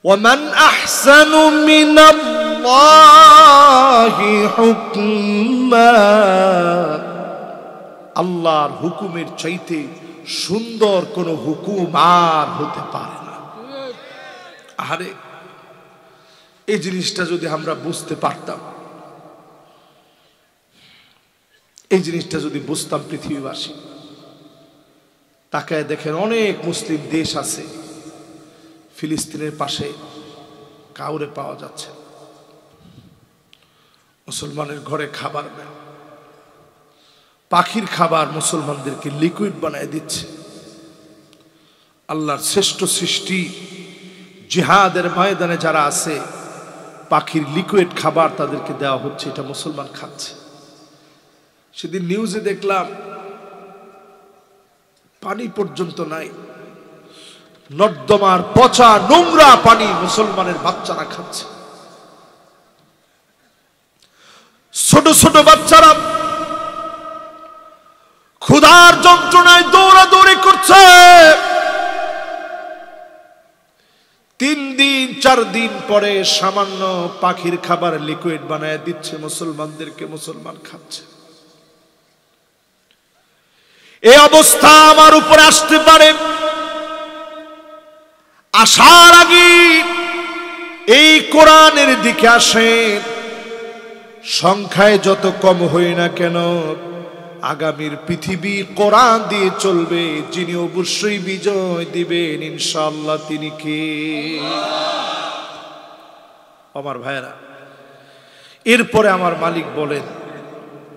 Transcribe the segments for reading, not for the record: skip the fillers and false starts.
ওয়ামান আহসানু মিনাল্লাহি হুকমা, আল্লাহর হুকুমের চাইতে সুন্দর কোন হুকুম আর হতে পারে না। আরে এই জিনিসটা যদি আমরা বুঝতে পারতাম, এই জিনিসটা যদি বুঝতাম পৃথিবীবাসী, তাকায় দেখেন অনেক মুসলিম দেশ আছে, ফিলিস্তিনের পাশে কাউরে পাওয়া যাচ্ছে, মুসলমানের ঘরে খাবার নেই, পাখির খাবার মুসলমানদেরকে লিকুইড বানায় দিচ্ছে। আল্লাহর শ্রেষ্ঠ সৃষ্টি জিহাদের ময়দানে যারা আছে, পাখির লিকুইড খাবার তাদেরকে দেওয়া হচ্ছে, এটা মুসলমান খাচ্ছে। সেদিন নিউজে দেখলাম পানি পর্যন্ত নাই, নর্দমার পচা নোংরা পানি মুসলমানের বাচ্চারা খাচ্ছে। ছোট ছোট বাচ্চারা ক্ষুধার যন্ত্রণায় দৌড়াদৌড়ি করছে। 3 দিন 4 দিন পরে সামান্য পাখির খাবার লিকুইড বানায় দিচ্ছে মুসলমানদেরকে, মুসলমান খাচ্ছে। এই অবস্থা আমার উপরে আসতে পারে, আসার আগে এই কোরআনের দিকে আসেন। সংখ্যায় যত কম হই না কেন, আগামীর পৃথিবী কোরআন দিয়ে চলবে। যিনি অবশ্যই বিজয় দিবেন ইনশাআল্লাহ, তিনি কে? আমার ভাইরা, এরপরে আমার মালিক বলেন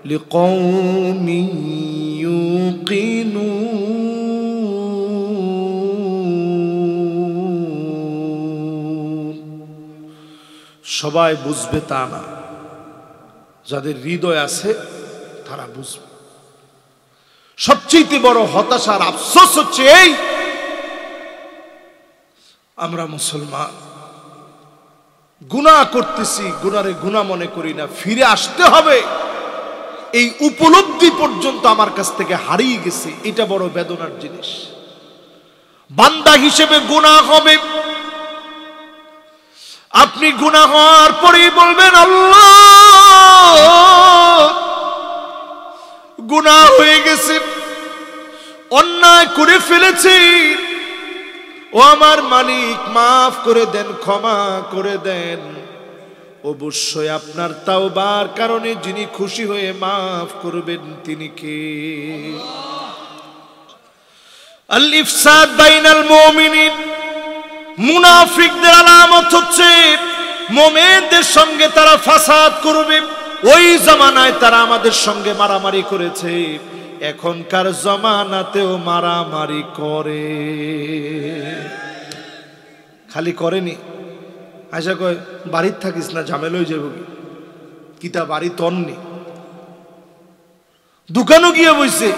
লিকৌমি ইউকিনুন, সবাই বুঝবে তা না, যাদের হৃদয় আছে তারা বুঝবে। সবচেয়ে বড় হতাশার আফসোস হচ্ছে এই, আমরা মুসলমান গুনাহ করতেছি, গুনারে গুনাহ মনে করি না, ফিরে আসতে হবে, এই উপলব্ধি পর্যন্ত আমার কাছ থেকে হারিয়ে গেছে। এটা বড় বেদনার জিনিস। বান্দা হিসেবে গুনাহ হবে, আপনি গুনাহ হওয়ার পরেই বলবেন আল্লাহ গুনাহ হয়ে গেছে, অন্যায় করে ফেলেছি, ও আমার মালিক মাফ করে দেন, ক্ষমা করে দেন। অবশ্যই আপনার তাওবার কারণে যিনি খুশি হয়ে মাফ করবেন তিনি কে? আল ইফসাদ বাইনাল মুমিনিন, মুনাফিকদের আলামত হচ্ছে মুমিনদের সঙ্গে তারা ফাসাদ করবে। ওই জামানায় তারা আমাদের সঙ্গে মারামারি করেছে, এখনকার জামানাতেও মারামারি করে। খালি করেনি, আশা কয় বাড়ির থাকিস না, ঝামেলা হয়ে যাবো, কিতা বাড়ি তন্নি, দোকানও গিয়ে বইছে,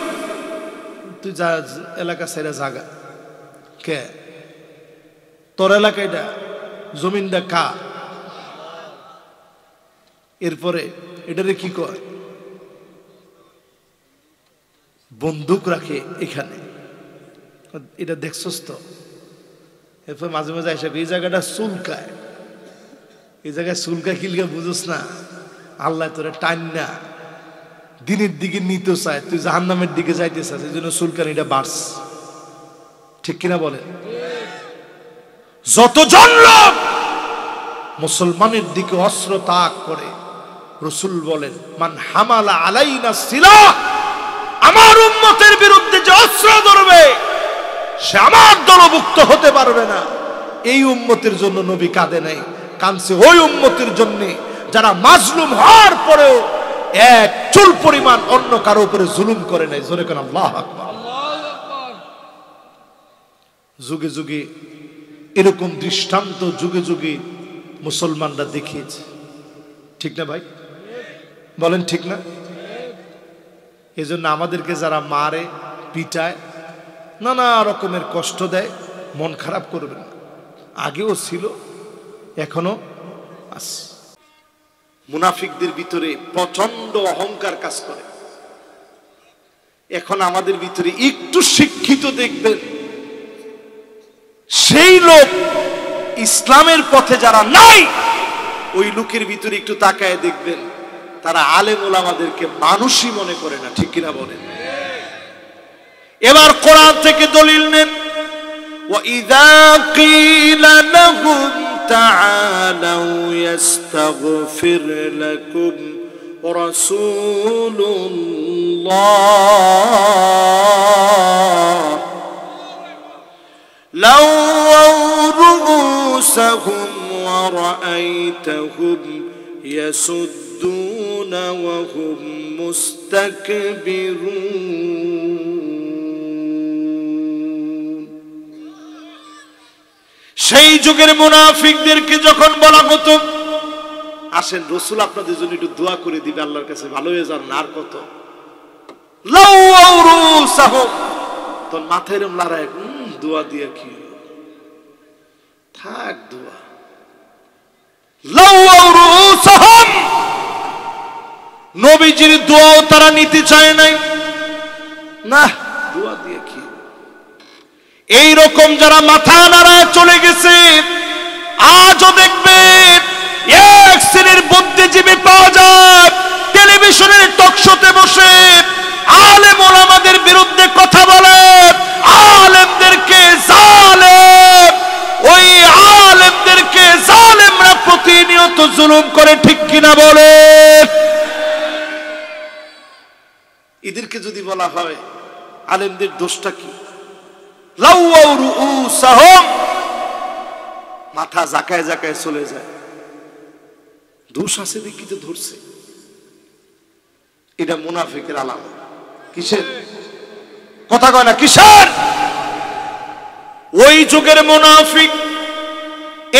তুই যা এলাকা সেরা জাগা কে, তোর এলাকাটা জমিনটা কা। এরপরে এটারে কি কয়, বন্দুক রাখে এখানে, এটা দেখছস তো। এরপর মাঝে মাঝে এসে এই জায়গাটা চুলকায়, এই জায়গায় চুলকায় কিলকা বুঝোস না, আল্লাহ তোরে টান না দিনের দিকে নিতে চায়, তুই জাহান্নামের দিকে যাইতে চাস, এই জন্য চুলকানিটা বাড়স। ঠিক কিনা বলে? যতজন লোক মুসলমানের দিকে অস্ত্র তাক করে, রাসূল বলেন মান হামালা আলাইনা সিলাহ, আমার উম্মতের বিরুদ্ধে যে অস্ত্র ধরবে সে আমার দলভুক্ত হতে পারবে না। এই উম্মতের জন্য নবী কাঁদে নাই, কাঁদছে ওই উম্মতের জন্য যারা মাজলুম হওয়ার পরেও এক চুল পরিমাণ অন্য কারো উপরে জুলুম করে নাই। জোরে কেন আল্লাহু আকবার। যুগে যুগে এরকম দৃষ্টান্ত যুগে যুগে মুসলমানরা দেখিয়েছে, ঠিক না ভাই? বলেন ঠিক না? এই জন্য আমাদেরকে যারা মারে, পিটায়, নানা রকমের কষ্ট দেয়, মন খারাপ করবেন না। আগেও ছিল, এখনো আছে। মুনাফিকদের ভিতরে প্রচন্ড অহংকার কাজ করে। এখন আমাদের ভিতরে একটু শিক্ষিত দেখবেন সেই লোক ইসলামের পথে যারা নাই, ওই লোকের ভিতরে একটু তাকায় দেখবেন তারা আলেম ওলামাদেরকে মানুষই মনে করে না। ঠিক কিনা বলেন? এবার কোরআন থেকে দলিল নেন। وَإِذَا قِيلَ لَهُمْ تَعَالَوْا يَسْتَغْفِرْ لَكُمْ رَسُولُ اللَّهِ لَوَّوْا رُءُوسَهُمْ وَرَأَيْتَهُمْ يَسُدُّونَ وَهُمْ مُسْتَكْبِرُونَ। সেই যুগের মুনাফিকদেরকে যখন বলা হতো, আসেন রাসূল আপনাদের জন্য একটু দোয়া করে দিবে, আল্লাহর কাছে ভালো হয়ে যান, আর কত লাউ রুসাহুম, তো মাথায় এরম লড়াই, দোয়া দিয়ে কি থাক, দোয়া লাউ রুসাহুম, নবীজির দোয়াও তারা নিতে চায় নাই, না দোয়া দিয়ে কি। এই রকম যারা মাথা নাড়ায় চলে গেছে, আজও দেখবেন এক শ্রেণীর বুদ্ধিজীবী পাওয়া যায় টেলিভিশনের টকশোতে বসে আলেম ওলামাদের বিরুদ্ধে কথা বলে, আলেমদেরকে জালেম, ওই আলেমদেরকে জালেমরা প্রতিনিয়ত জুলুম করে। ঠিক কিনা বলে? এদেরকে যদি বলা হয় আলেমদের দোষটা কি, লাউয়াউ রুউসাহুম, মাথা জাকায় জাকায় চলে যায়, দোষ আছে দেখি তো ধরছে। এটা মুনাফিকের আলামত। কিসের কথা কয় না? কিসের? ওই যুগের মুনাফিক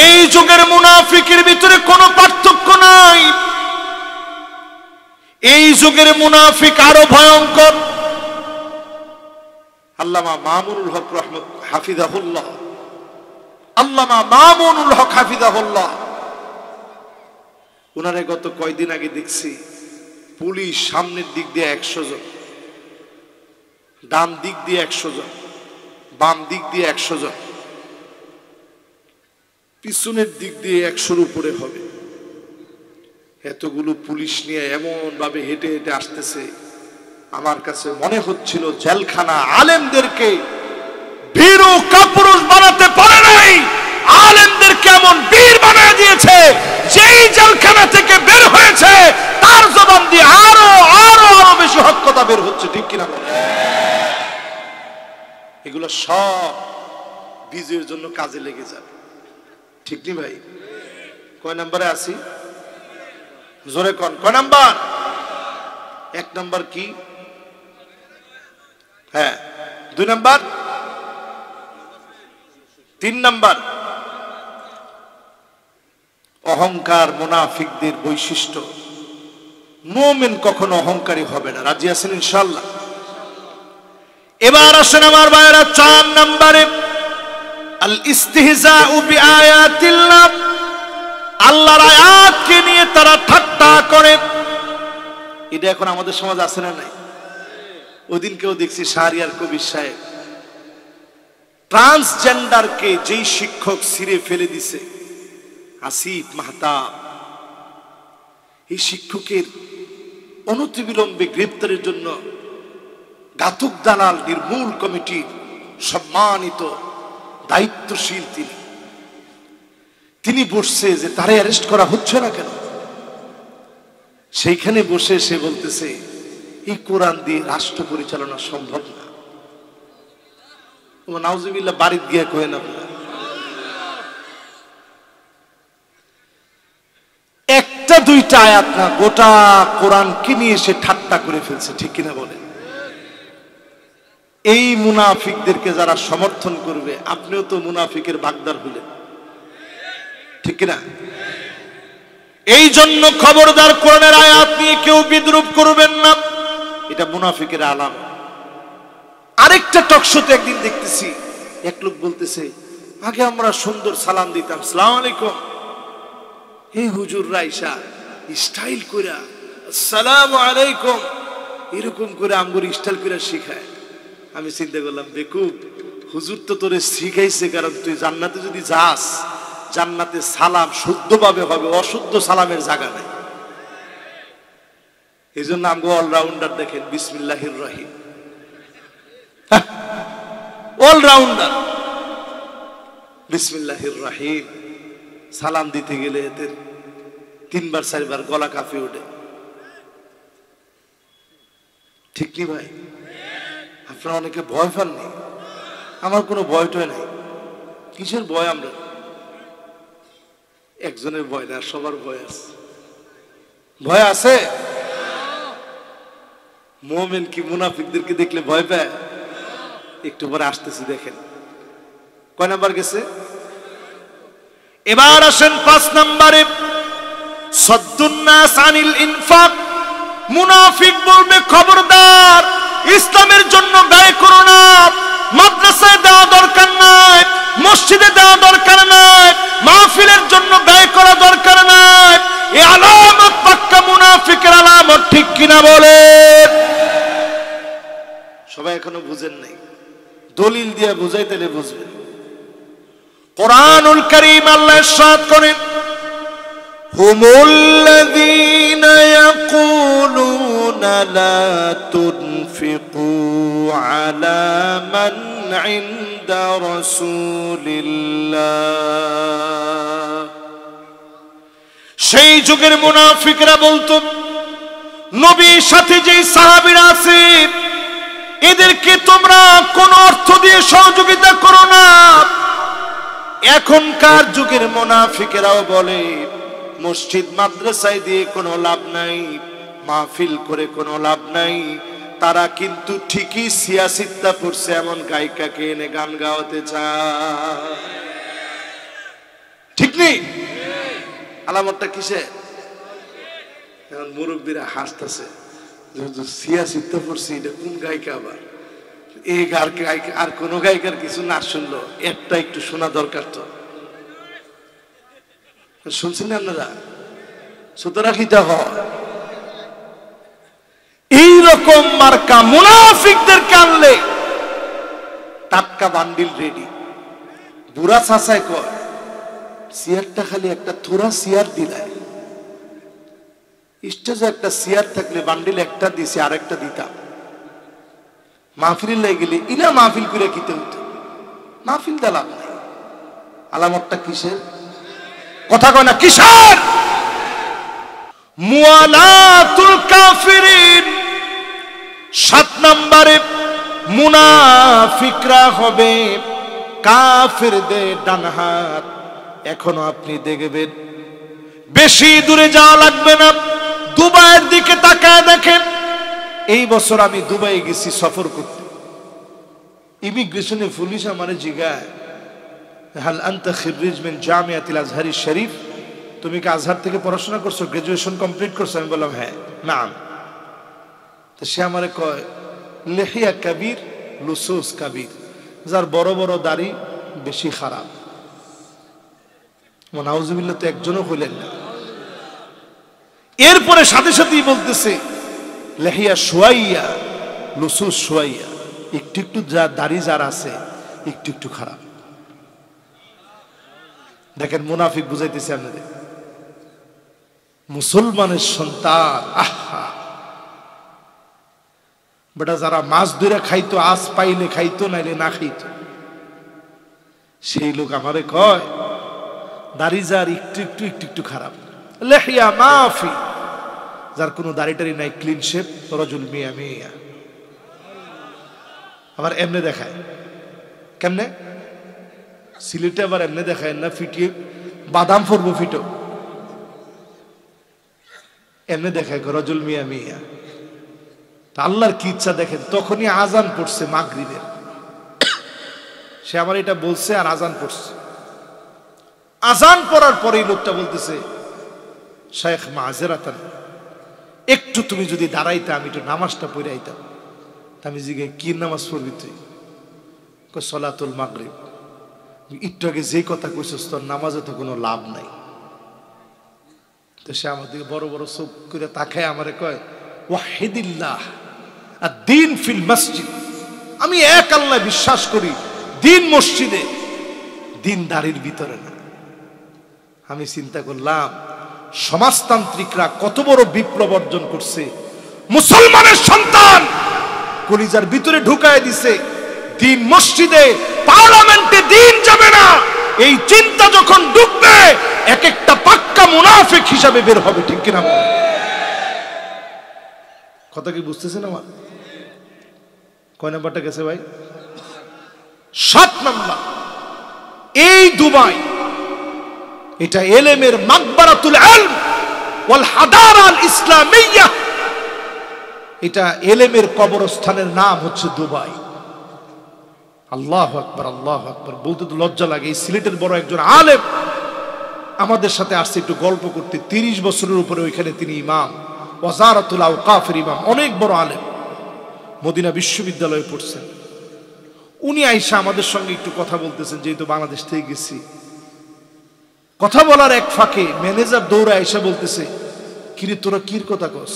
এই যুগের মুনাফিকের ভিতরে কোনো পার্থক্য নাই। এই যুগের মুনাফিক আরো ভয়ঙ্কর। আল্লামা মামুনুল হক রহমত হাফিজাহুল্লাহ, আল্লামা মামুনুল হক হাফিজাহুল্লাহ, উনারে গত কয়দিন আগে দেখছি পুলিশ সামনের দিক দিয়ে 100 জন, ডান দিক দিয়ে 100 জন, বাম দিক দিয়ে 100 জন, পিছনের দিক দিয়ে 100-র উপরে হবে। এতগুলো পুলিশ নিয়ে এমন ভাবে হেঁটে হেঁটে আসতেছে, আমার কাছে মনে হচ্ছিল জেলখানা আলেমদেরকে ভীরু কাপুরুষ বানাতে পারে নাই, আলেমদেরকে এমন বীর বানিয়ে দিয়েছে, যেই জেলখানা থেকে বের হয়েছে তার জবান দিয়ে আরো আরো আরো বেশি হক কথা বের হচ্ছে। ঠিক কিনা? এগুলো সব বিজয়ের জন্য কাজে লেগে যাবে। ঠিক নি ভাই? কয় নম্বরে আছি? জোরে কোন কয় নাম্বার? 1 নাম্বার কি? হ্যাঁ। 2 নাম্বার? 3 নাম্বার অহংকার মুনাফিকদের বৈশিষ্ট্য। মুমিন কখনো অহংকারী হবে না। রাজি আছেন ইনশাআল্লাহ? এবার আসেন আমার ভাইরা 4 নম্বরে, আল ইস্তিহজাউ বিআয়াতিল্লাহ, আল্লাহর আয়াতকে নিয়ে তারা ঠাট্টা করে। এটা এখন আমাদের সমাজ আছে না নাই? ওইদিন কেউ দেখছি শাহরিয়ার কবির সাহেব ট্রান্সজেন্ডারকে যেই শিক্ষক ছিঁড়ে ফেলে দিছে, আসিফ মাহতাব, এই শিক্ষকের অনতিবিলম্বে গ্রেপ্তারের জন্য ঘাতক দালাল নির্মূল কমিটির সম্মানিত দায়িত্বশীল তিনি বসছে যে তারে অ্যারেস্ট করা হচ্ছে না কেন। সেইখানে বসে সে বলতেছে এই কোরআন দিয়ে রাষ্ট্র পরিচালনা সম্ভব না। নাউজুবিল্লাহ, বাড়িতে গিয়ে কয়ে না, একটা দুইটা আয়াত না, গোটা কোরআনকে নিয়ে সে ঠাট্টা করে ফেলছে। ঠিক কিনা বলে? এই মুনাফিকদেরকে যারা সমর্থন করবে, আপনিও তো মুনাফিকের বাগদার হইলেন। ঠিক কিনা? এই জন্য খবরদার কোরআনের আয়াত নিয়ে কেউ বিদ্রুপ করবেন না, এটা মুনাফিকের আলামত। আরেকটা টকশোতে একদিন দেখতেছি এক লোক বলতেছে, আগে আমরা সুন্দর সালাম দিতাম, আসসালামু আলাইকুম, এই হুজুর রাইসা স্টাইল কইরা আসসালামু আলাইকুম এরকম করে আমগর স্টাইল কইরা শিখায়। আমি চিন্তা করলাম, বেকুব, হুজুর তো তোরে শিখাইছে কারণ তুই জান্নাতে যদি যাস জান্নাতে সালাম শুদ্ধভাবে হবে, অশুদ্ধ সালামের জায়গা নাই। এই জন্য আমগো অলরাউন্ডার দেখেন বিসমিল্লাহির রহিম, অলরাউন্ডার বিসমিল্লাহির রহিম। সালাম দিতে গেলে এদের 3বার 4বার গলা কাঁপে ওঠে, ঠিক নি ভাই? আপনারা অনেকে ভয় পাননি, আমার কোনো ভয়টয় নাই। কিসের ভয়? আমরা একজনের ভয় না, সবার ভয় আছে। ভয় আছে? মুমিন কি মুনাফিকদেরকে দেখলে ভয় পায়? একটু পরে আসতেছি, দেখেন কয় নাম্বার গেছে। এবার আসেন 5 নম্বরে, সাদ্দুন নাস আনিল ইনফাক। মুনাফিক বলবে খবরদার, ইসলামের জন্য ব্যয় করো না, মাদ্রাসায় দেওয়া দরকার নাই, মসজিদে দেওয়া দরকার নাই, মাহফিলের জন্য ব্যয় করা দরকার নাই। এই আলামত পাক্কা মুনাফিকের আলামত, ঠিক কিনা বলেন? সবাই এখনো বুঝেন নাই, দলিল দিয়ে বুঝাইতে বুঝবেন। কোরআনুল কারীম আল্লাহ ইরশাদ করেন, হুমুল্লাযীনা ইয়াকুলুনা লা তুনফিকু আলা মান ইনদা রাসূলিল্লাহ। সেই যুগের মুনাফিকরা বলতো, নবীর সাথে যে সাহাবীরা আছে এদেরকে তোমরা কোন অর্থ দিয়ে সহযোগিতা করো না। এখনকার যুগের মুনাফিকেরাও বলে, মসজিদ মাদ্রাসায় দিয়ে কোনো লাভ নাই, মাহফিল করে কোনো লাভ নাই। তারা কিন্তু ঠিকই সিয়াসিত্তা পড়ছে এমন গায়িকাকে এনে গান গাওয়াতে চায়, ঠিক নেই? আলামতটা কিসে? এখন মুরব্বীরা হাসতেছে, সিয়াসিত্তা পড়ছে, এটা কোন গায়িকা আবার? এই গায়িকা আর কোন গায়িকার কিছু না শুনলো, একটা একটু শোনা দরকার তো। শুনছেন আপনারা? সুতরাং খিতা হয় এইরকম মার্কা মুনাফিকদের কানলে টাটকা বান্ডিল রেডি। বুড়া চাচায় কয়, চেয়ারটা খালি একটা থোড়া চেয়ার দিলায়, স্টেজে একটা চেয়ার থাকলে বান্ডিল একটা দিছে আর একটা দিতাম, মাহফিল লেগে গেলে ইলা মাহফিল করে কিতে হইতো, মাহফিল দিলাম নাই। আলামতটা কিসের? কথা কয় না কিসের? মুআলাতুল কাফিরিন। 7 নম্বরে মুনাফিকরা হবে কাফিরদের ডান হাত। এখনো আপনি দেখবেন, বেশি দূরে যাওয়া লাগবে না, দুবাইয়ের দিকে তাকায় দেখেন। এই বছর আমি দুবাই গেছি সফর করতে, ইমিগ্রেশনে পুলিশ আমারে জিজ্ঞাসা, হাল আনতা খিররিজ মিন জামিয়াতিল আজহারি শরীফ, তুমি কি আজহার থেকে পড়াশোনা করছো, গ্রাজুয়েশন কমপ্লিট করছো? আমি বললাম হ্যাঁ। নাম? তো সে আমারে কয়, লিহিয়া কাবীর লুসুস কাবীর, যার বড় বড় দাড়ি বেশি খারাপ। নাউজুবিল্লাহ, তো একজনও হইলেন না। এরপরে সাথে সাথেই বলতেছে, লিহিয়া শুয়াইয়া লুসুস শুয়াইয়া, একটু একটু যা দাড়ি যার আছে একটু একটু খারাপ। দেখেন মুনাফিক বুঝাইতেছে আপনাদের, মুসলমানের সন্তান, আহা বেটা, যারা মাছ ধরে খাইতো, আজ পাইলে খাইতো, নাইলে না খাইতো, সেই লোক আমারে কয় দাড়ি যার একটু একটু একটু একটু খারাপ। লিহিয়া মাফি, যার কোনো দাড়ি টাড়ি নাই, ক্লিন শেপ, রজুল মিয়া মিয়া। আবার এমনে দেখায়, কেমনে? সিলেটে আবার এমনি দেখায় না, ফিটিয়ে বাদাম ফরবো ফিটো, এমনি দেখায় রজুল মিয়া মিয়া। আল্লাহর কি ইচ্ছা দেখেন, তখনই আজান পড়ছে মাগরিবের, সে আমার এটা বলছে আর আজান পড়ছে। আজান পড়ার পরেই লোকটা বলতেছে, শাইখ মাযরাতান, একটু তুমি যদি দাঁড়াইতে আমি একটু নামাজটা পড়ে আইতাম। আমি জিজ্ঞাসা, কি নামাজ পড়বি তুই? কই সলাতুল মাগরিব। একটু আগে যে কথা কইছস, তোর নামাজে তো কোনো লাভ নাই। তো সে আমার দিকে বড় বড় চোখ করে তাকায় আমারে কয়, ওয়াহিদিল্লাহ আদ-দীন ফিল মসজিদ, আমি এক আল্লাহ বিশ্বাস করি, দিন মসজিদে, দিন দাড়ির ভিতরে না। আমি চিন্তা করলাম সমাজতান্ত্রিকরা কত বড় বিপ্লব অর্জন করছে, মুসলমানের সন্তান কলিজার ভিতরে ঢুকায় দিছে, দিন মসজিদে পার্লামেন্টে দিন যাবে না, এই চিন্তা যখন ঢুকবে এক একটা পাক্কা মুনাফিক হিসাবে বের হবে। ঠিক কিনা? কথা কি বুঝতেছেন আমার? কয় নাম্বারটা গেছে ভাই? 7 নাম্বার। এই দুবাই, এটা এলেমের মাকবারাতুল ইলম ওয়াল হাদারা আল ইসলামিয়া, এটা এলেমের কবরস্থানের নাম হচ্ছে দুবাই। আল্লাহু আকবার, আল্লাহু আকবার, বলতে তো লজ্জা লাগে। এই সিলেটের বড় একজন আলেম আমাদের সাথে আসছে একটু গল্প করতে, 30 বছরের উপরে ওইখানে তিনি ইমাম, ওয়াজারাতুল আওকাফের ইমাম, অনেক বড় আলেম, মদিনা বিশ্ববিদ্যালয়ে পড়ছেন। উনি আইসা আমাদের সঙ্গে একটু কথা বলতেছেন, যেহেতু বাংলাদেশ থেকে গেছি। কথা বলার এক ফাঁকে ম্যানেজার দৌড়ে আইসা বলতেছে, কিরে তোরা কির কথা কস?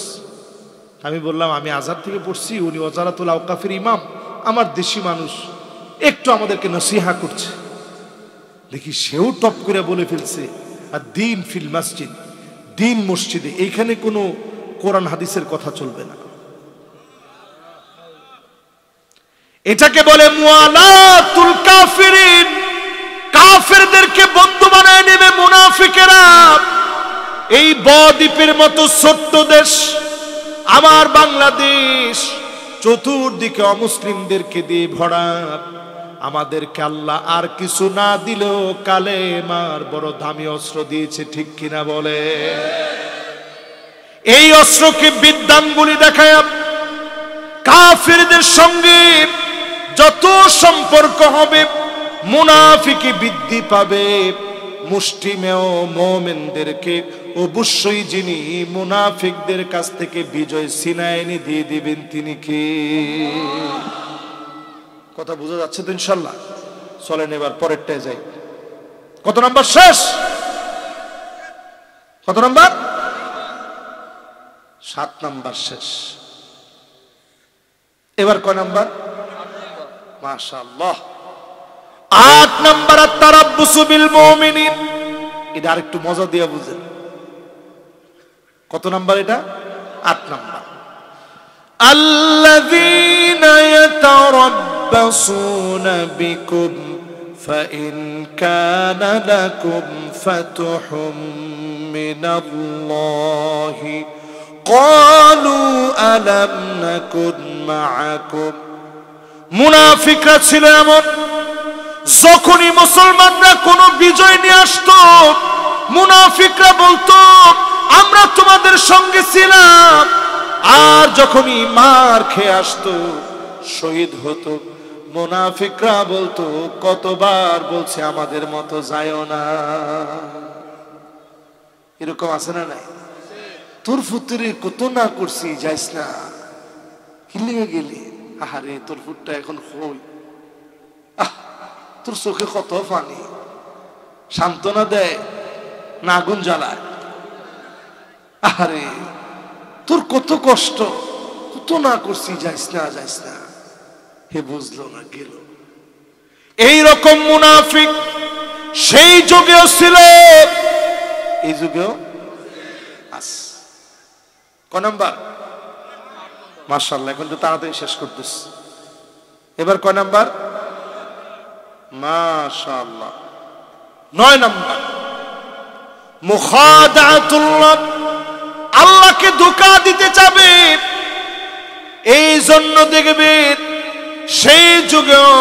আমি বললাম আমি আজহার থেকে পড়ছি, উনি ওয়াজারাতুল আওকাফের ইমাম, আমার দেশি মানুষ, একটু আমাদেরকে নসিহা করছে। দেখি সেও টপ করে বলে ফেলছে, আর দিন ফিল মসজিদ, দিন মসজিদে, এইখানে কোনো কোরআন হাদিসের কথা চলবে না। এটাকে বলে মুআলাতুল কাফিরিন, কাফেরদেরকে বন্ধু বানায় নেবে মুনাফিকেরা। এই বদ্বীপের মতো ছোট্ট দেশ আমার বাংলাদেশ, চতুর্দিকে অমুসলিমদেরকে দিয়ে ভরা। আমাদেরকে আল্লাহ আর কিছু না দিলেও কালেমার বড় দামি অস্ত্র দিয়েছে। ঠিক কিনা বলে? এই অস্ত্রকে বিদ্যাঙ্গুলি দেখায় কাফিরদের সঙ্গে যত সম্পর্ক হবে মুনাফিকি বৃদ্ধি পাবে। মুষ্টিমেয় মুমিনদেরকে অবশ্যই যিনি মুনাফিকদের কাছ থেকে বিজয় ছিনায় এনে দিয়ে দিবেন তিনি কে? কথা বোঝা যাচ্ছে তো ইনশাল্লাহ? চলেন এবার পরেরটায় যাই। কত নাম্বার শেষ? কত নাম্বার? 7 নাম্বার শেষ। এবার কয় নাম্বার? মাশাআল্লাহ 8 নাম্বার, আত-তারাব্বুসু বিল মুমিনিন। এটা আরেকটু মজা দিয়ে বুঝেন। কত নাম্বার এটা? 8 নাম্বার। আল্লাযীনা ইয়াতারাব্বাসুনা বিকুম ফাইন কানা লাকুম ফাতহুম মিনাল্লাহি ক্বালু আলাম নাকুন মাআকুম। মুনাফিকরা ছিল এমন, যখনই মুসলমানরা কোনো বিজয় নিয়ে আসতো মুনাফিকরা বলতো আমরা তোমাদের সঙ্গে ছিলাম। আর যখনই মার খেয়ে আসতো, শহীদ হতো, মুনাফিকরা বলতো কতবার বলছে আমাদের মতো যায়ও না। এরকম আছে না নাই? তোর ফুতুরে কত না করছি, যাইস না, হিলিয়ে গেলি, আহারে তোর ফুটটা এখন হই, তোর চোখে কত পানি, সান্ত্বনা দেয় না আগুন জ্বালায়, আরে তোর কত কষ্ট, কত না করছি, যাইস না, যাইস না। হে বুঝলো না, গেল। এইরকম মুনাফিক সেই যুগেও ছিল, এই যুগেও আছে। ক নাম্বার? মাশাআল্লাহ, এখন তো তাড়াতাড়ি শেষ করতেছি। এবার কয় নাম্বার? মাশাআল্লাহ 9 নাম্বার। মুখাদাতুল্লাহ, আল্লাহকে ধোঁকা দিতে যাবে। এই জন্য দেখবেন সেই যুগেও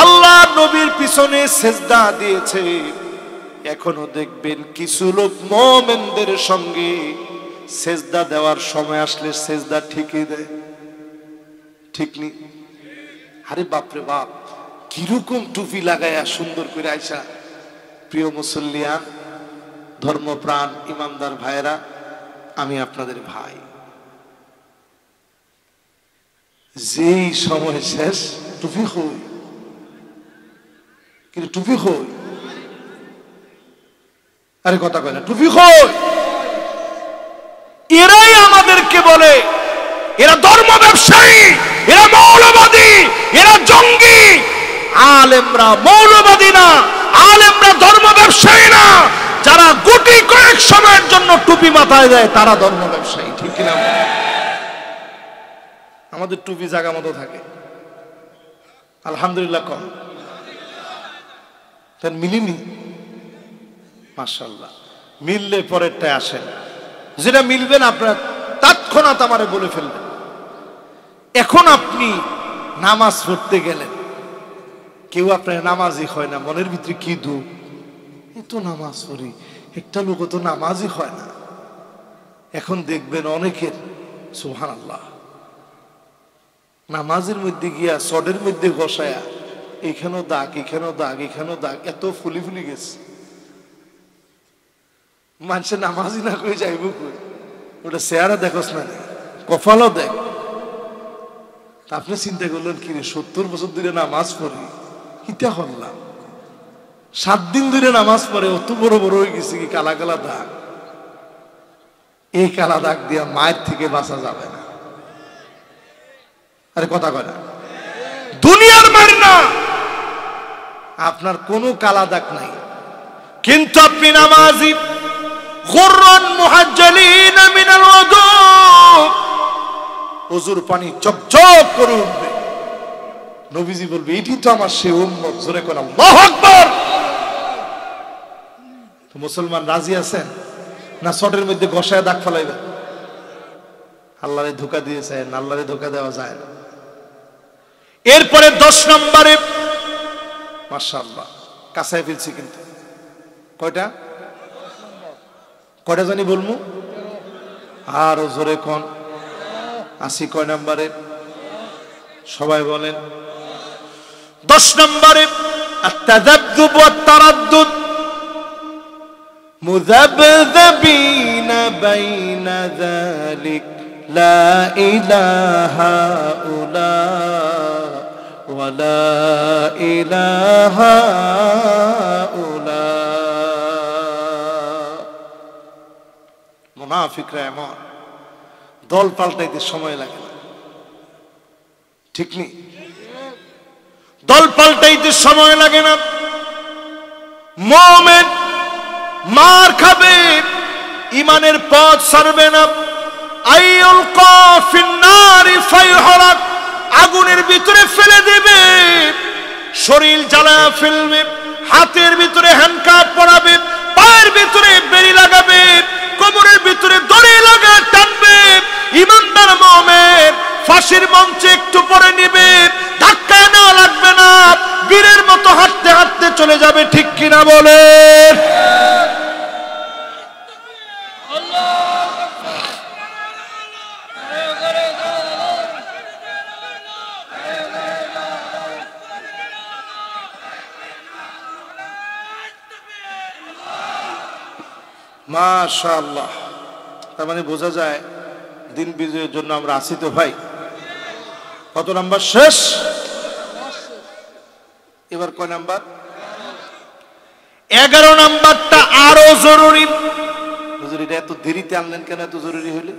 আল্লাহ নবীর পিছনে সেজদা দিয়েছে। এখনো দেখবেন কিছু লোক মুমিনদের সঙ্গে সেজদা দেওয়ার সময় আসলে সেজদা ঠিকই দেয়। ঠিক নি? আরে বাপরে বাপ, কিরকম টুপি লাগাইয়া সুন্দর করে আইসা। প্রিয় মুসল্লিয়ান, ধর্মপ্রাণ ইমানদার ভাইরা, আমি আপনাদের ভাই। যেই সময় শেষ টুপি হই, কিন্তু টুপি হই, আরে কথা কয় না, টুপি হই। এরাই আমাদেরকে বলে এরা ধর্ম ব্যবসায়ী, এরা মৌলবাদী, এরা জঙ্গি। আলেমরা মৌলবাদী না, আলেমরা ধর্ম ব্যবসায়ী না। যারা মাথায় দেয় তারা ধর্ম ব্যবসায়ী, ঠিক কিনা? আমাদের টুপি জায়গা মতো থাকে, আলহামদুলিল্লাহ কম, তার মিলিনি। মাশাআল্লাহ, মিললে পরেরটায় আসেন, যেটা মিলবেন আপনার তৎক্ষণাৎ আমারে বলে ফেলবেন। এখন আপনি নামাজ পড়তে গেলেন, কেউ আপনার নামাজই হয় না, মনের ভিতরে কি দুঃখ, এ তো নামাজ পড়ি, একটা লোক তো নামাজই হয় না। এখন দেখবেন অনেকের সুবহানাল্লাহ নামাজের মধ্যে গিয়া সডের মধ্যে বসায়া এখানেও দাগ, এখানেও দাগ, এখানেও দাগ, এত ফুলি ফুলি গেছে, মানুষে নামাজই না করে যাইব কই? ওটা চেহারা দেখোস না, কপালও দেখ। আপনি চিন্তা করলেন কি রে, 70 বছর ধরে নামাজ পড়ি, ইটা হল্লাম 7 দিন ধরে নামাজ পড়ে অত বড় বড় হয়ে গেছে কি কালা কালা দাগ। এই কালা দাগ দিয়া মায়ের থেকে বাঁচা যাবে না। আরে কথা কয় না, দুনিয়ার মার না, আপনার কোনো কালা দাগ নাই, কিন্তু আপনি নামাজি, গুররান মুহাজ্জালিন মিনাল ওযু, ওযুর পানি চকচক করে উঠবে। নবীজি বলবে এটি তো আমার সেই উম্মত, জোরে কোন আল্লাহু আকবার। তো মুসলমান রাজি আছেন না সটের মধ্যে গসায় দাগ ফেলাইবেন? আল্লাহরে ধোঁকা দিয়েছেন, আল্লাহরে ধোঁকা দেওয়া যায় না। এরপরে 10 নম্বরে মাশাআল্লাহ কাছায় ফেলছি, কিন্তু কয়টা কয়টা জানি বলমু, আরো জোরে কোন আসি কয় নম্বরে? সবাই বলেন। 10 নম্বরে আত-তাযাবযুব ওয়াত-তারাদ্দুদ, মুযাবযাবিনা বাইনা যালিক লা ইলাহা উলা ওয়া লা ইলাহা উলা। মুনাফিকরা এমন, দল পাল্টাইতে সময় লাগে না, ঠিক নেই? দল পাল্টাইতে সময় লাগে না। মুমিন মার খাবে, ইমানের পথ ছাড়বে না। আইয়ুলকা ফিন্নারি ফায়হরাক, আগুনের ভিতরে ফেলে দেবে, শরীর জ্বালায়া ফেলবে, হাতের ভিতরে হ্যান্ডকাপ পরাবে, পায়ের ভিতরে বেড়ি লাগাবে, কোমরের ভিতরে দড়ি লাগা টানবে। ইমানদার মুমিন ফাঁসির মঞ্চে একটু পরে নিবে, ধাক্কা নেওয়া লাগবে না, বীরের মতো হাঁটতে হাঁটতে চলে যাবে, ঠিক কিনা বলেন? মাশাআল্লাহ। তার মানে বোঝা যায় দিন বিজয়ের জন্য আমরা আছি তো ভাই। কত নাম্বার শেষ? এবার কয় নাম্বার? 11 নাম্বারটা আরো জরুরি। হুজুর এটা এত দেরিতে আনলেন কেন? এত জরুরি হইলে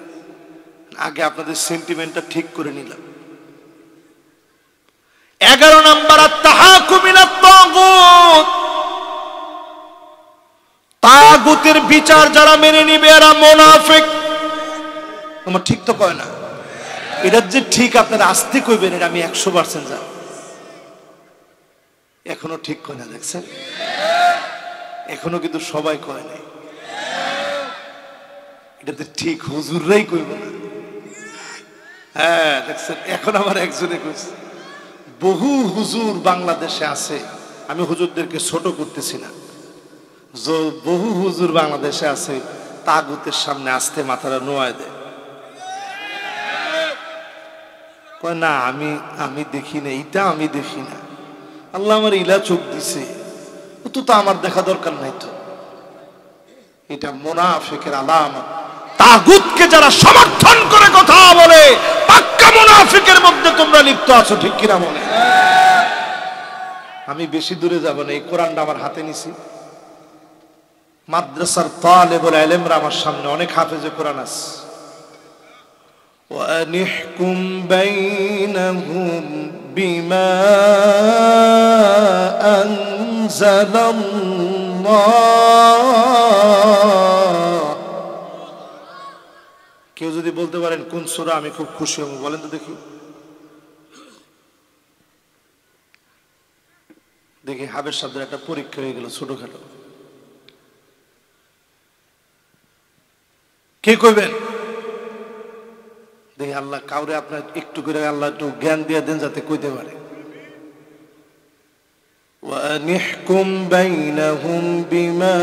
আগে আপনাদের সেন্টিমেন্টটা ঠিক করে নিলাম। 11 নাম্বার আত-তাহাকুম ইলাত তাগুত, তাগুতের বিচার যারা মেনে নিবে এরা মুনাফিক। আমার ঠিক তো কয় না? এটা যে ঠিক আপনারা আস্তে কইবেন, এটা আমি 100% জানি। এখনো ঠিক কয় না, দেখছেন? এখনো কিন্তু সবাই কয় নাই। এটা তো ঠিক হুজুররাই কইব না। হ্যাঁ দেখছেন, এখন আমার একজনে কইছে। বহু হুজুর বাংলাদেশে আছে, আমি হুজুরদেরকে ছোট করতেছি না, বহু হুজুর বাংলাদেশে আছে তাগুতের সামনে আসতে মাথাটা নোয়ায় দেয়, কয় না আমি দেখি না, এটা আমি দেখি না, আল্লাহ আমার ইলা চোখ দিছে, তো আমার দেখা দরকার নাই। তো এটা মুনাফিকের আলামত। তাগুতকে যারা সমর্থন করে কথা বলে, পাক্কা মুনাফিকের মধ্যে তোমরা লিপ্ত আছো, ঠিক কিনা বলে? আমি বেশি দূরে যাব না, এই কোরআনটা আমার হাতে নিছি। মাদ্রাসার তালেবুল ইলমরা আমার সামনে অনেক হাফেজে কোরআন আছে। ওয়ানিহকুম বাইনাহুম বিমা আনজালাল্লাহ বলতে পারেন কোন সূরা, আমি খুব খুশি হব, বলেন তো দেখি। দেখি হাবের শব্দের একটা পরীক্ষা হয়ে গেল ছোটখাটো। কে কইবেন? দেখি আল্লাহ কাউরে আপনার একটু করে আল্লাহ একটু জ্ঞান দিয়ে দেন যাতে কইতে পারে। وَأَنِحْكُمْ بَيْنَهُمْ بِمَا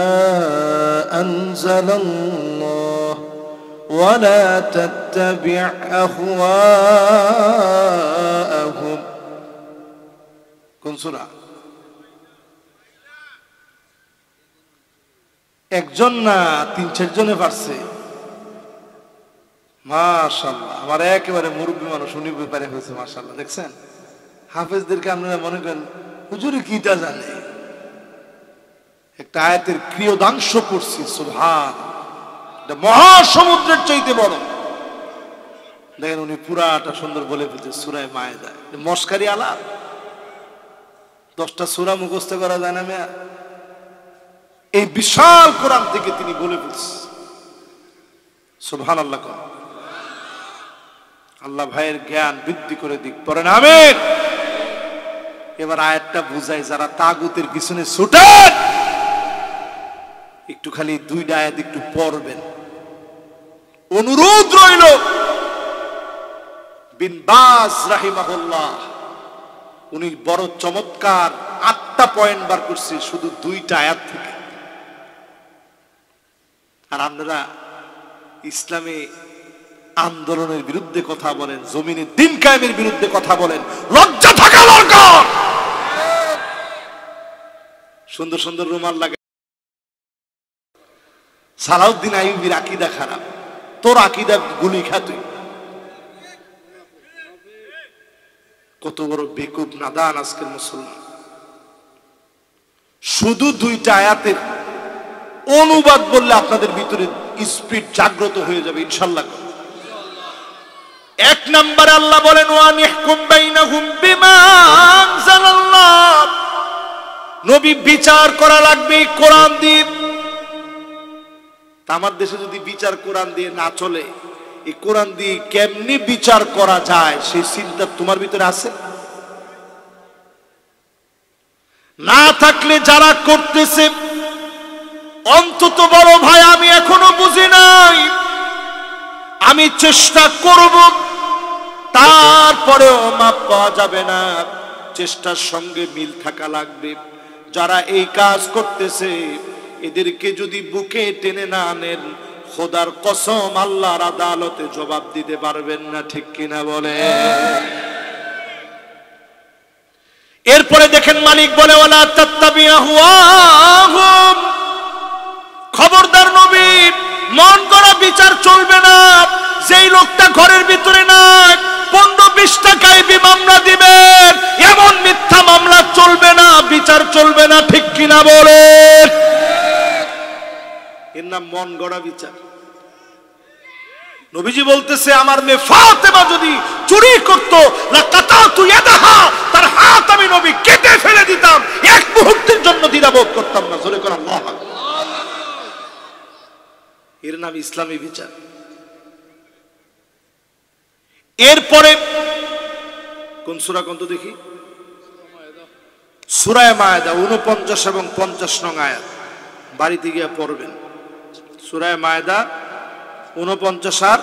أَنزَلَ اللَّهُ وَلَا تَتَّبِعْ أَهْوَاءَهُمْ। কোন সূরা? একজন না ৩-৪ জনে পারছে। মাশাআল্লাহ, আমার একেবারে মুরব্বী মানুষ উনি ব্যাপারে হয়েছে। মাশাআল্লাহ, দেখছেন হাফেজদেরকে আপনারা মনে করেন হুজুরে কিটা জানে। একটা আয়াতের ক্রিয়োদাংশ পড়ছি, সুবহান, এটা মহাসমুদ্রের চাইতে বড়। দেখেন উনি পুরাটা সুন্দর বলে ফেলছে সূরা মায়েদা। মস্কারি আলাপ, 10টা সূরা মুখস্থ করা যায় না মেয়া? এই বিশাল কোরআন থেকে তিনি বলে ফেলছে। সুবহানাল্লাহ। আল্লাহ ভাইয়ের জ্ঞান বৃদ্ধি করে দিক, পড়েন আমিন। এবার আয়াতটা বুঝাই, যারা তাগুতের পিছনে ছুটেন একটু খালি 2টা আয়াত একটু পড়বেন। অনুরোধ রইল, বিন বাজ রাহিমাহুল্লাহ উনি বড় চমৎকার 8টা পয়েন্ট বার করছে শুধু 2টা আয়াত থেকে। আর আপনারা ইসলামে আন্দোলনের বিরুদ্ধে কথা বলেন, জমিনে দিন কায়েমের বিরুদ্ধে কথা বলেন, লজ্জা থাকা দরকার। সুন্দর সুন্দর রুমাল লাগে। সালাউদ্দিন আইয়ুবীর আকীদা খারাপ, তোর আকীদা গুলি খা তুই। কত বড় বেকুব নাদান আজকের মুসলমান। শুধু 2টা আয়াতের অনুবাদ বললে আপনাদের ভিতরে স্পিরিট জাগ্রত হয়ে যাবে ইনশাআল্লাহ। 1 নম্বরে আল্লাহ বলেন ওয়ানিহকুম বাইনাহুম বিমা আনজালাল্লাহ। নবী বিচার করা লাগবে কোরআন দিয়ে। আমার দেশে যদি বিচার কোরআন দিয়ে না চলে, এই কোরআন দিয়ে কেমনি বিচার করা যায় সেই চিন্তা তোমার ভিতরে আছে? না থাকলে যারা করতেছে অন্তত বড় ভাই আমি এখনো বুঝি নাই, আমি চেষ্টা করব, তারপরেও মাপ পাওয়া যাবে না। চেষ্টার সঙ্গে মিল থাকা লাগবে। যারা এই কাজ করতেছে এদেরকে যদি বুকে টেনে না আনেন, খোদার কসম আল্লাহর আদালতে জবাব দিতে পারবেন না, ঠিক কিনা বলে। এরপরে দেখেন মালিক বলে ওয়ালা তাত্তাবিউ আহওয়াহুম। খবরদার নবী, মন গড়া বিচার চলবে না। যেই লোকটা ঘরের ভিতরে নাই 15-20 টাকায় মামলা দিবেন, এমন মিথ্যা মামলা চলবে না, বিচার চলবে না, ঠিক কিনা বলে। এর নাম মন গড়া বিচার। নবীজি বলতেছে আমার মেয়ে ফাতেমা যদি চুরি করত লাকাতাতু ইয়াদাহা, তার হাত আমি নবী কেটে ফেলে দিতাম, এক মুহূর্তের জন্য দ্বিধাবোধ করতাম না। জোরে করে আল্লাহু আকবার। এর নাম ইসলামী বিচার। এরপরে কোন সূরা কোন তো দেখি? সূরা মায়েদা 49 এবং 50 নং আয়াত বাড়িতে গিয়ে পড়বেন। সূরা মায়েদা 49 আর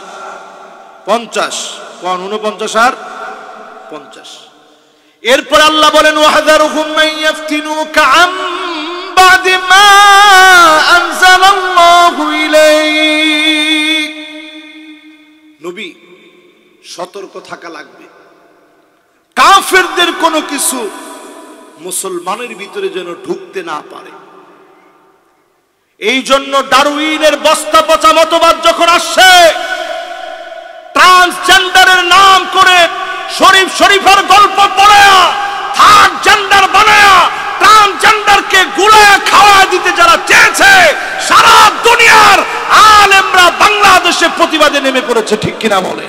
50। কোন 49 আর 50? এরপর আল্লাহ বলেন ওয়াহযারুহুম মান ইয়াফতিনুকা আম বাদি মা আনজালাল্লাহু ইলাইক। নবী সতর্ক থাকা লাগবে, কাফেরদের কোনো কিছু মুসলমানের ভিতরে যেন ঢুকতে না পারে। এই জন্য ডারউইনের বস্তা পচা মতবাদ যখন আসছে, ট্রান্সজেন্ডারের নাম করে শরীফের গল্প পড়ে থার্ড জেন্ডার বানায়া ট্রান্সজেন্ডারকে গুলায় খাওয়া দিতে যারা চেয়েছে, সারা দুনিয়ার আলেমরা বাংলাদেশে প্রতিবাদে নেমে পড়েছে, ঠিক কিনা বলে।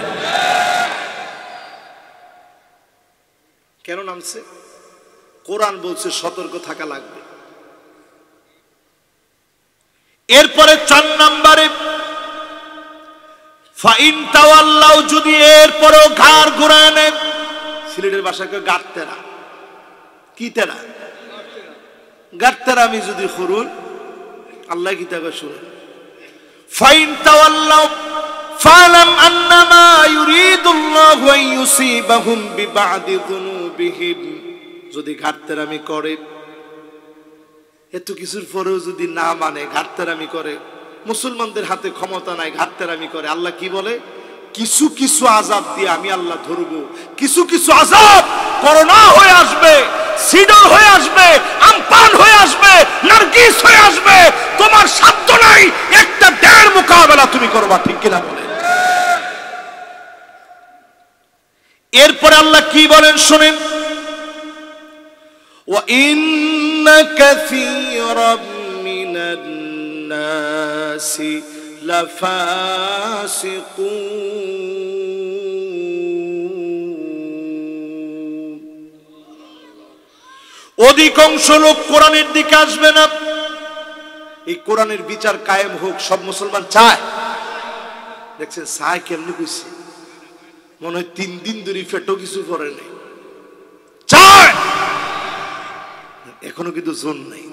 কেন নামছে? কোরআন বলছে সতর্ক থাকা লাগবে। এরপরে 4 নম্বরে ফাইন তাওয়াল্লাউ, যদি এরপরও ঘাড় ঘুরায় নেন, সিলেটের ভাষায় গাড়তেরা, কি তেরা, গাড়তেরা আমি যদি করুন, আল্লাহ কি তাকে শুনুন, ফাইন তাওয়াল্লাউ ফালাম আন্নামা ইউরিদুল্লাহু আন ইউসিবাহুম বিবাদি যুনুবিহিম, যদি ঘাড়তেরামি করে, এত কিছুর পরেও যদি না মানে, ঘাড়তেরামি করে, মুসলমানদের হাতে ক্ষমতা নাই, ঘাড়তেরামি করে, আল্লাহ কি বলে, কিছু কিছু আযাব দিয়ে আমি আল্লাহ ধরবো, কিছু কিছু আযাব করোনা হয়ে আসবে, সিডর হয়ে আসবে, আমপান হয়ে আসবে, নার্গিস হয়ে আসবে, তোমার সাধ্য নাই একটা ডের মোকাবেলা তুমি করবা, ঠিক কিনা বলে। এরপরে আল্লাহ কি বলেন শুনেন, ওয়া ইন্না কাসীরাম মিনান নাসি লাফাসিকুন, অধিকাংশ লোক কোরআনের দিকে আসবে না। এই কোরআনের বিচার কায়েম হোক, সব মুসলমান চায়। দেখছেন চায় কেমনি কইছে, মনে হয় 3 দিন ধরে ফেটো কিছু করে নাই, চায়, এখনো কিন্তু জোর নেই।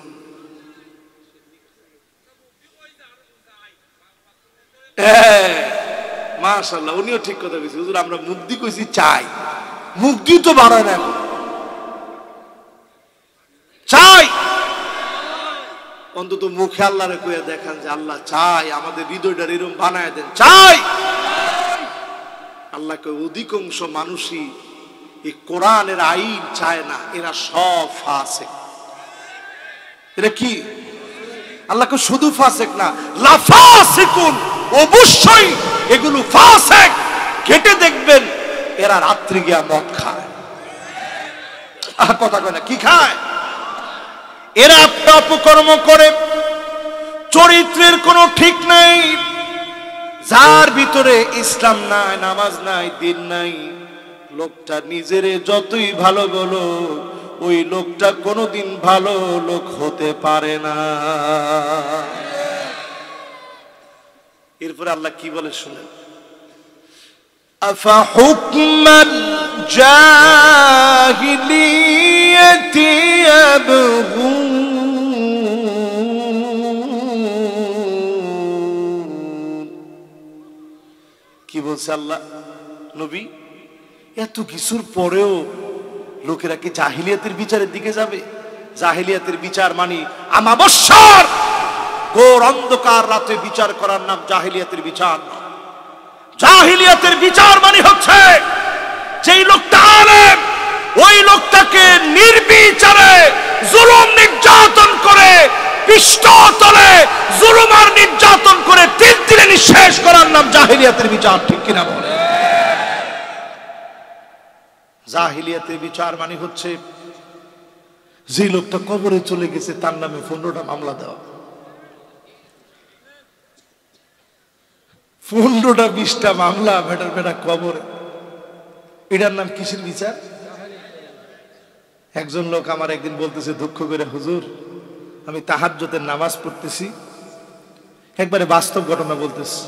মাশাআল্লাহ, উনিও ঠিক কথা কইছে, হুজুর আমরা মুক্তি কইছি, চাই, মুক্তি তো বাড়ায় না, এখন চাই। অন্তত মুখে আল্লাহরে কইয়া দেখান যে আল্লাহ চাই, আমাদের হৃদয়টা এরকম বানায় দেন, চাই। আল্লাহকে অধিকাংশ মানুষই এই কোরআনের আইন চায় না, এরা সব ফাসিক। এরা কি? আল্লাহকে শুধু ফাসিক না, লাফাসিকুন, অবশ্যই এগুলো ফাসিক। কেটে দেখবেন এরা রাত্রি গিয়া মদ খায়, কথা কয় না, কি খায়? এরা অপকর্ম করে, চরিত্রের কোনো ঠিক নাই, যার ভিতরে ইসলাম নাই, নামাজ নাই, দিন নাই, লোকটা নিজেরে যতই ভালো বলো, ওই লোকটা কোনোদিন ভালো লোক হতে পারে না। এরপরে আল্লাহ কি বলে শুনেন, আফা হুকমাল জাহিলিয়াতি ইয়াবগুন, কি বলছে আল্লাহ, নবী এত কিছুর পরেও লোকেরা কি জাহিলিয়াতের বিচারের দিকে যাবে? জাহিলিয়াতের বিচার মানে আমাবস্যার ঘোর অন্ধকার রাতে বিচার করার নাম জাহিলিয়াতের বিচার না। জাহিলিয়াতের বিচার মানে হচ্ছে যেই লোকটা আলেম, ওই লোকটাকে নির্বিচারে জুলুম নির্যাতন করে, পৃষ্ঠতলে জুলুম আর নির্যাতন করে তিল তিলে নিঃশেষ করার নাম জাহিলিয়াতের বিচার, ঠিক কিনা বলে? জাহিলিয়াতের বিচার মানে হচ্ছে যে লোকটা কবরে চলে গেছে তার নামে 15টা মামলা দেওয়া, 15টা 20টা মামলা বেটার বেটা কবরে, এটার নাম কিসের বিচার? একজন লোক আমার একদিন বলতেছে দুঃখ করে, হুজুর আমি তাহাজ্জুদের নামাজ পড়তেছি, একবারে বাস্তব ঘটনা বলতেছি,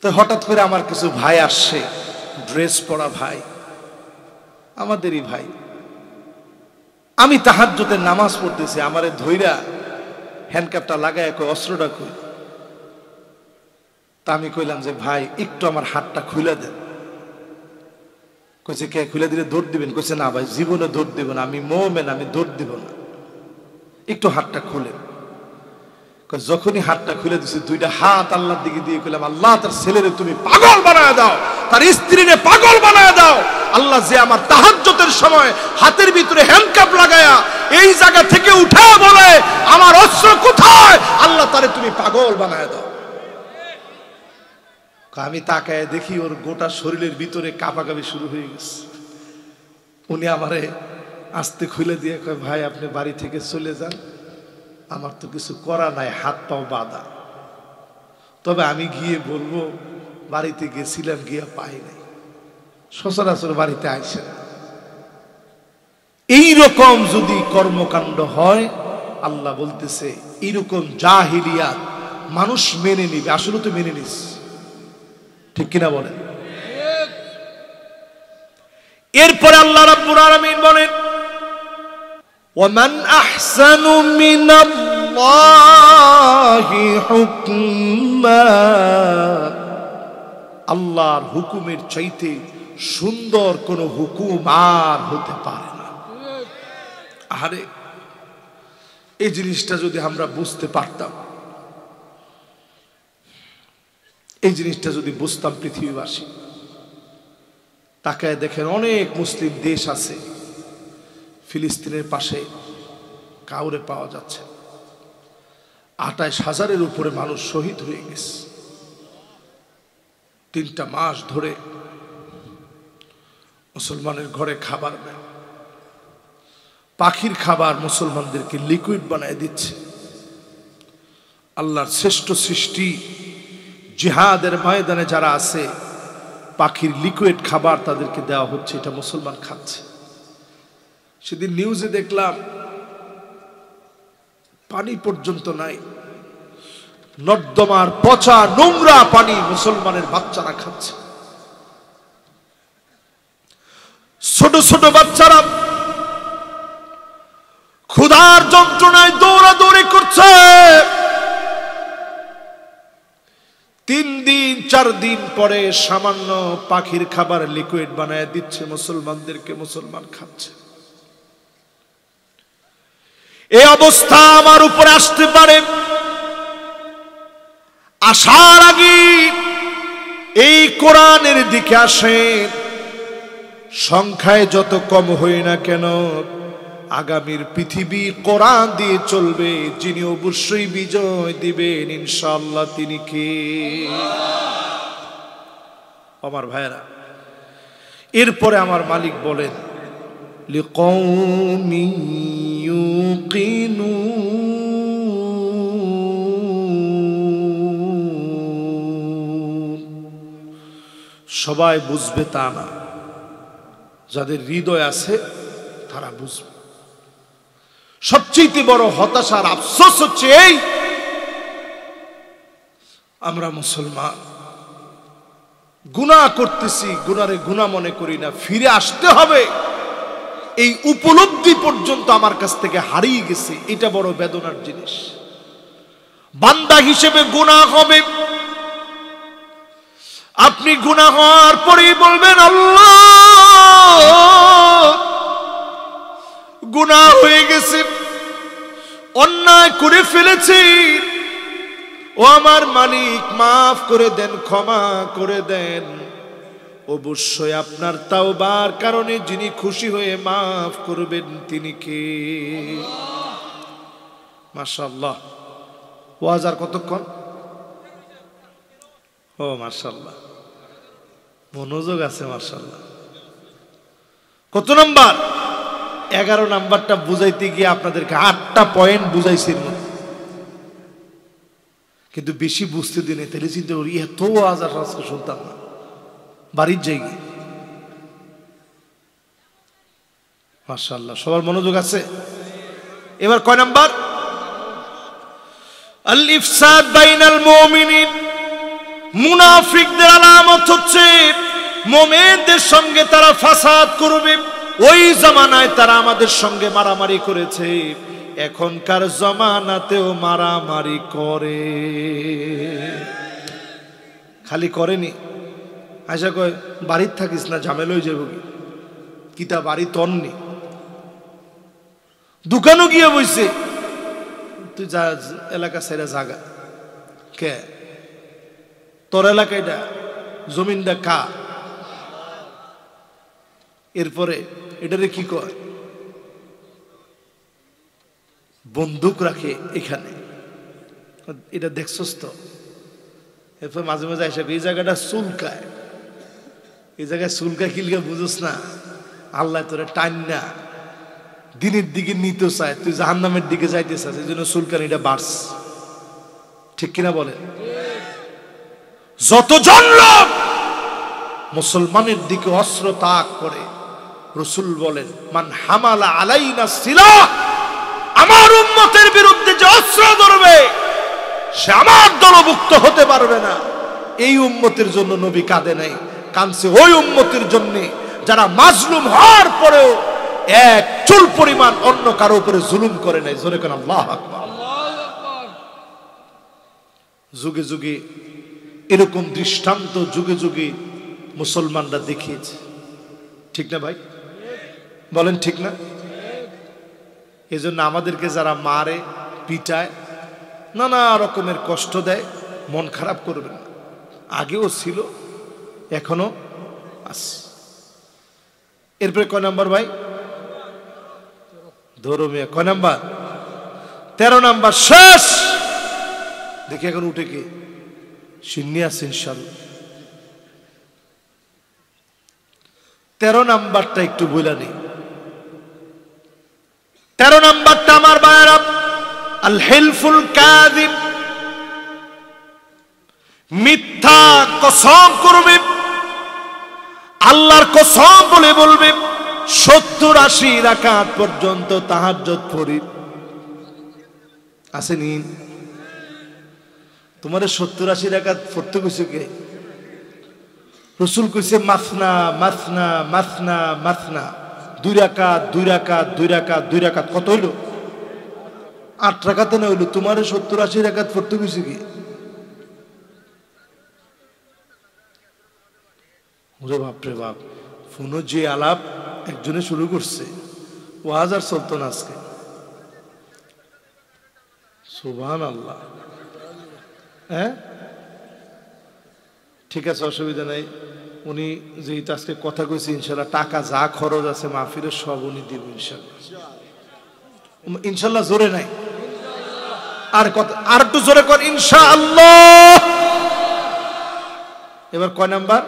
তো হঠাৎ করে আমার কিছু ভাই আসছে, ড্রেস পরা ভাই, আমাদেরই ভাই, আমি তাহাজ্জুদের নামাজ পড়তেছি, আমারে ধইরা হ্যান্ডকাপটা লাগায় কই অস্ত্রটা কই, তা আমি কইলাম যে ভাই একটু আমার হাতটা খুলে দেন। কইছে কে খুলে দিলে দৌড় দিবেন? কইছে না ভাই জীবনে দৌড় দিব না, আমি মুমিন, আমি দৌড় দিব না, একটু হাতটা খুলে। যখনই হাতটা খুলে দিছে, 2টা হাত আল্লাহর দিকে দিয়ে কইলাম, আল্লাহ তার ছেলেরে তুমি পাগল বানায় দাও, তার স্ত্রীরে পাগল বানায় দাও। আল্লাহ যে আমার তাহাজ্জুদের সময় হাতের ভিতরে হ্যান্ডকাপ লাগায়া এই জায়গা থেকে উঠা বলে আমার অস্ত্র কোথায়, আল্লাহ তারে তুমি পাগল বানায় দাও। আমি তাকায় দেখি ওর গোটা শরীরের ভিতরে কাঁপাকাঁপি শুরু হয়ে গেছে। উনি আমারে আস্তে খুলে দিয়ে কয়, ভাই আপনি বাড়ি থেকে চলে যান, আমার তো কিছু করা নাই, হাত পাও বাঁধা, তবে আমি গিয়ে বলবো বাড়িতে গেছিলাম, গিয়া পাই নাই, সচরাচর বাড়িতে আইসেন। এইরকম যদি কর্মকাণ্ড হয়, আল্লাহ বলতেছে এইরকম জাহিলিয়াত মানুষ মেনে নিবে। আসলে তো মেনে নিস, ঠিক কিনা বলেন? এরপরে আল্লাহ রাব্বুল আলামিন বলেন, ওয়ামান আহসানু মিনাল্লাহি হুকমা, আল্লাহর হুকুমের চাইতে সুন্দর কোন হুকুম আর হতে পারে না। আরে এই জিনিসটা যদি আমরা বুঝতে পারতাম, এই জিনিসটা যদি বুঝতাম পৃথিবীবাসী, তাকায় দেখেন অনেক মুসলিম দেশ আছে, ফিলিস্তিনের পাশে কাউরে পাওয়া যাচ্ছে, 28,000-এর উপরে মানুষ শহীদ হয়ে গেছে। 3টা মাস ধরে মুসলমানের ঘরে খাবার নেই, পাখির খাবার মুসলমানদেরকে লিকুইড বানায় দিচ্ছে। আল্লাহর শ্রেষ্ঠ সৃষ্টি জিহাদের ময়দানে যারা আছে, পাখির লিকুইড খাবার তাদেরকে দেওয়া হচ্ছে, এটা মুসলমান খাচ্ছে। সেদিন নিউজে দেখলাম পানি পর্যন্ত নাই, নর্দমার পচা নোংরা পানি মুসলমানের বাচ্চারা খাচ্ছে। ছোট ছোট বাচ্চারা ক্ষুধার যন্ত্রণায় দৌড়াদৌড়ি করছে। 3 দিন 4 দিন পরে সামান্য পাখির খাবার লিকুইড বানায় দিচ্ছে মুসলমানদেরকে, মুসলমান খাচ্ছে। এই অবস্থা আমার উপরে আসতে পারে, আসার আগে এই কোরআনের দিকে আসেন। সংখ্যায় যত কম হই না কেন, আগামীর পৃথিবী কোরআন দিয়ে চলবে। যিনি অবশ্যই বিজয় দিবেন ইনশাআল্লাহ, তিনি কে? আমার ভাইরা, এরপরে আমার মালিক বলেন, লিকৌমি ইউকিনুন, সবাই বুঝবে তা না, যাদের হৃদয় আছে তারা বুঝবে। সবচেয়ে বড় হতাশার আফসোস হচ্ছে এই, আমরা মুসলমান গুনাহ করতেছি, গুনারে গুনাহ মনে করি না, ফিরে আসতে হবে এই উপলব্ধি পর্যন্ত আমার কাছ থেকে হারিয়ে গেছে। এটা বড় বেদনার জিনিস। বান্দা হিসেবে গুনাহ হবে, আপনি গুনাহ হওয়ার পরেই বলবেন আল্লাহ গুনাহ হয়ে গেছে, অন্যায় করে ফেলেছি, ও আমার মালিক মাফ করে দেন, ক্ষমা করে দেন। অবশ্যই আপনার তাওবার কারণে যিনি খুশি হয়ে মাফ করবেন তিনি কে? মাশাআল্লাহ। ওয়াজ আর কতক্ষণ? ও মাশাআল্লাহ, মনোযোগ আছে মাশাআল্লাহ। কত নাম্বার? 11 নাম্বারটা বুঝাইতে গিয়ে আপনাদেরকে 8টা পয়েন্ট বুঝাইছি, কিন্তু বেশি বুঝতে দিনে, তাহলে চিন্তা করি এত ওয়াজ আর আজকে শুনতাম না, বাড়ির জায়গায়। মাশাআল্লাহ, সবার মনোযোগ আছে। এবার কয় নাম্বার? আল ইফসাদ বাইনাল মুমিনিন, মুনাফিকদের আলামত হচ্ছে মুমিনদের সঙ্গে তারা ফাসাদ করবে। ওই জামানায় তারা আমাদের সঙ্গে মারামারি করেছে, এখনকার জামানাতেও মারামারি করে। খালি করেনি, আশা কয় বাড়ির থাকিস না, ঝামেলা হয়ে যাবে, কিতা বাড়ি তন্নি, দোকানও গিয়ে বইছে, তুই যা এলাকা সেরা জাগা কে, তোর এলাকাটা জমিনটা কা। এরপরে এটারে কি কয়, বন্দুক রাখে এখানে, এটা দেখছস তো। এরপর মাঝে মাঝে এসে এই জায়গাটা চুলকায়, এই জায়গায় চুলকায় কিলকা বুঝোস না, আল্লাহ তোরে টান না দিনের দিকে নিতে চায়, তুই জাহান্নামের দিকে যাইতে চাস, এই জন্য চুলকানিটা বাড়ছে। ঠিক কিনা বলে? যতজন লোক মুসলমানের দিকে অস্ত্র তাক করে, রাসূল বলেন মান হামালা আলাইনা সিলাহ, আমার উম্মতের বিরুদ্ধে যে অস্ত্র ধরবে সে আমার দলভুক্ত হতে পারবে না। এই উম্মতের জন্য নবী কাঁদে নাই, কাঁদছে ওই উম্মতের জন্য যারা মাজলুম হওয়ার পরেও এক চুল পরিমাণ অন্য কারো উপরে জুলুম করে নাই। জোরে কোন আল্লাহু আকবার। যুগে যুগে এরকম দৃষ্টান্ত যুগে যুগে মুসলমানরা দেখিয়েছে, ঠিক না ভাই? বলেন ঠিক না? এজন্য আমাদেরকে যারা মারে, পিটায়, নানা রকমের কষ্ট দেয়, মন খারাপ করবেন না। আগেও ছিল, এখনো আছে। এরপরে কয় নাম্বার ভাই? ধরো মিয়া, কয় নাম্বার? 13 নাম্বার শেষ। দেখি এখন উঠে কে সিন্নি আছে ইনশাল্লাহ। 13 নাম্বারটা একটু বলে নেই। 13 নাম্বারটা আমার ভাইরা, আল হিলফুল কাযিব, মিথ্যা কসম করবে, আল্লাহর কসম বলে বলবে 70-80 রাকাত পর্যন্ত তাহাজ্জুদ পড়ি। আসেনি? তোমারে 70-80 রাকাত পড়তে কইছে কে? রাসূল কইছে মাসনা মাসনা মাসনা মাসনা, 2 রাকাত 2 রাকাত 2 রাকাত 2 রাকাত। কত হইল? 8 রাকাতে না হইল? তোমারে 70-80 রাকাত পড়তে কইছে কে? ওরে বাপ রে বাপ, ফোন যে আলাপ একজনে শুরু করছে, ওয়াজ আর চলতো না আজকে। সুবহানাল্লাহ। হ্যাঁ ঠিক আছে, অসুবিধা নাই। উনি যেহেতু আজকে কথা কইছে, ইনশাল্লাহ টাকা যা খরচ আছে মাহফিলের সব উনি দিব ইনশাল্লাহ। ইনশাল্লাহ জোরে নাই, আর কথা আর একটু জোরে কর ইনশাআল্লাহ। এবার কয় নাম্বার?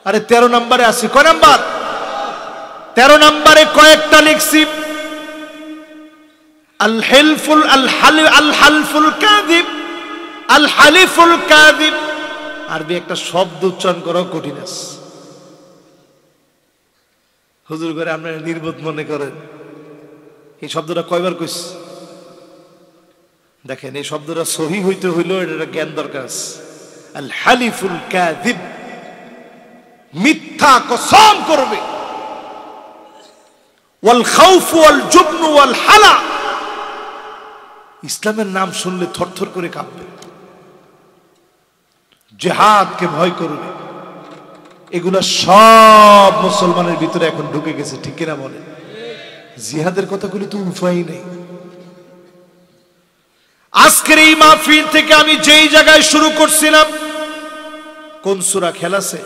আরে 13 নাম্বারে আছি। কয় নাম্বার? 13 নাম্বারে কয়েকটা লিখছি, আল হিলফুল আল হালফুল কাযিব, আল হালিফুল কাযিব। আরবি একটা শব্দ উচ্চারণ করা কঠিন আছে। হুজুর করে আপনারা নির্বোধ মনে করেন। এই শব্দটা কয়বার কইছি দেখেন। এই শব্দটা সহি হইতে হইলো এটা জ্ঞান দরকার আছে। আল হালিফুল কাযিব, মিথ্যা কসম করবে। ওয়াল খাউফ ওয়াল জুবন ওয়াল হালা, ইসলামের নাম শুনলে থরথর করে কাঁপবে, জিহাদকে ভয় করবে। এগুলা সব মুসলমানের ভিতরে এখন ঢুকে গেছে, ঠিক কিনা বলেন? জিহাদের কথাগুলি তো উপায় নেই। আজকের এই মাহফিল থেকে আমি যেই জায়গায় শুরু করছিলাম, কোন সূরা খেয়াল আছে?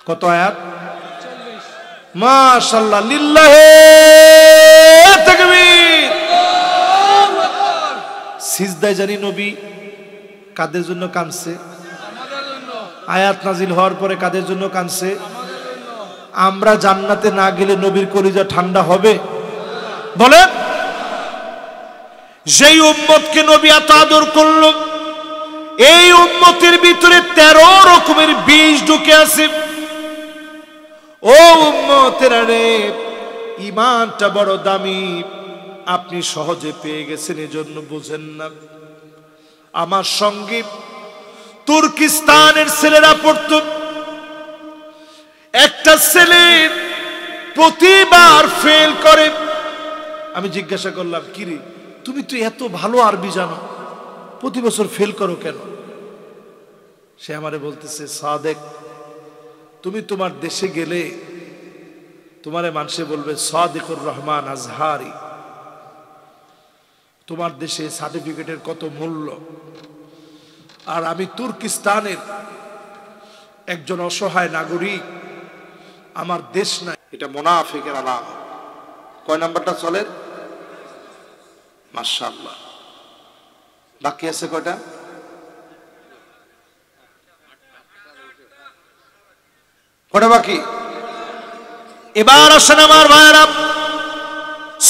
কত আয়াত? মাশাআল্লাহ, লিল্লাহি তাকবীর। সিজদায় জানি নবী কাদের জন্য কাঁদছে? আয়াত নাজিল হওয়ার পরে কাদের জন্য কাঁদছে? আমরা জান্নাতে না গেলে নবীর কলিজা ঠান্ডা হবে? বলেন। যেই উম্মতকে নবী এত আদর করল, এই উম্মতের ভিতরে 13 রকমের বিষ ঢুকে আছে। ও উম্মতেরা রে, ঈমানটা বড় দামি, আপনি সহজে পেয়ে গেছেন, এজন্য বুঝেন না। আমার সঙ্গে তুর্কিস্তানের ছেলেরা পড়তো। একটা ছেলে প্রতিবার ফেল করে। আমি জিজ্ঞাসা করলাম, কিরে তুমি তো এত ভালো আরবি জানো, প্রতি বছর ফেল করো কেন? সে আমারে বলতেছে, সাদেক, তুমি তোমার দেশে গেলে তোমারে মানুষে বলবে সাদিকুর রহমান আজহারি। তোমার দেশে সার্টিফিকেটের কত মূল্য। আর আমি তুর্কিস্তানের একজন অসহায় নাগরিক, আমার দেশ নাই। এটা মুনাফিকের আলামত। কয় নাম্বারটা চলে? মাশাআল্লাহ। বাকি আছে কয়টা? কয়টা বাকি? এবার আসেন আমার ভাইরা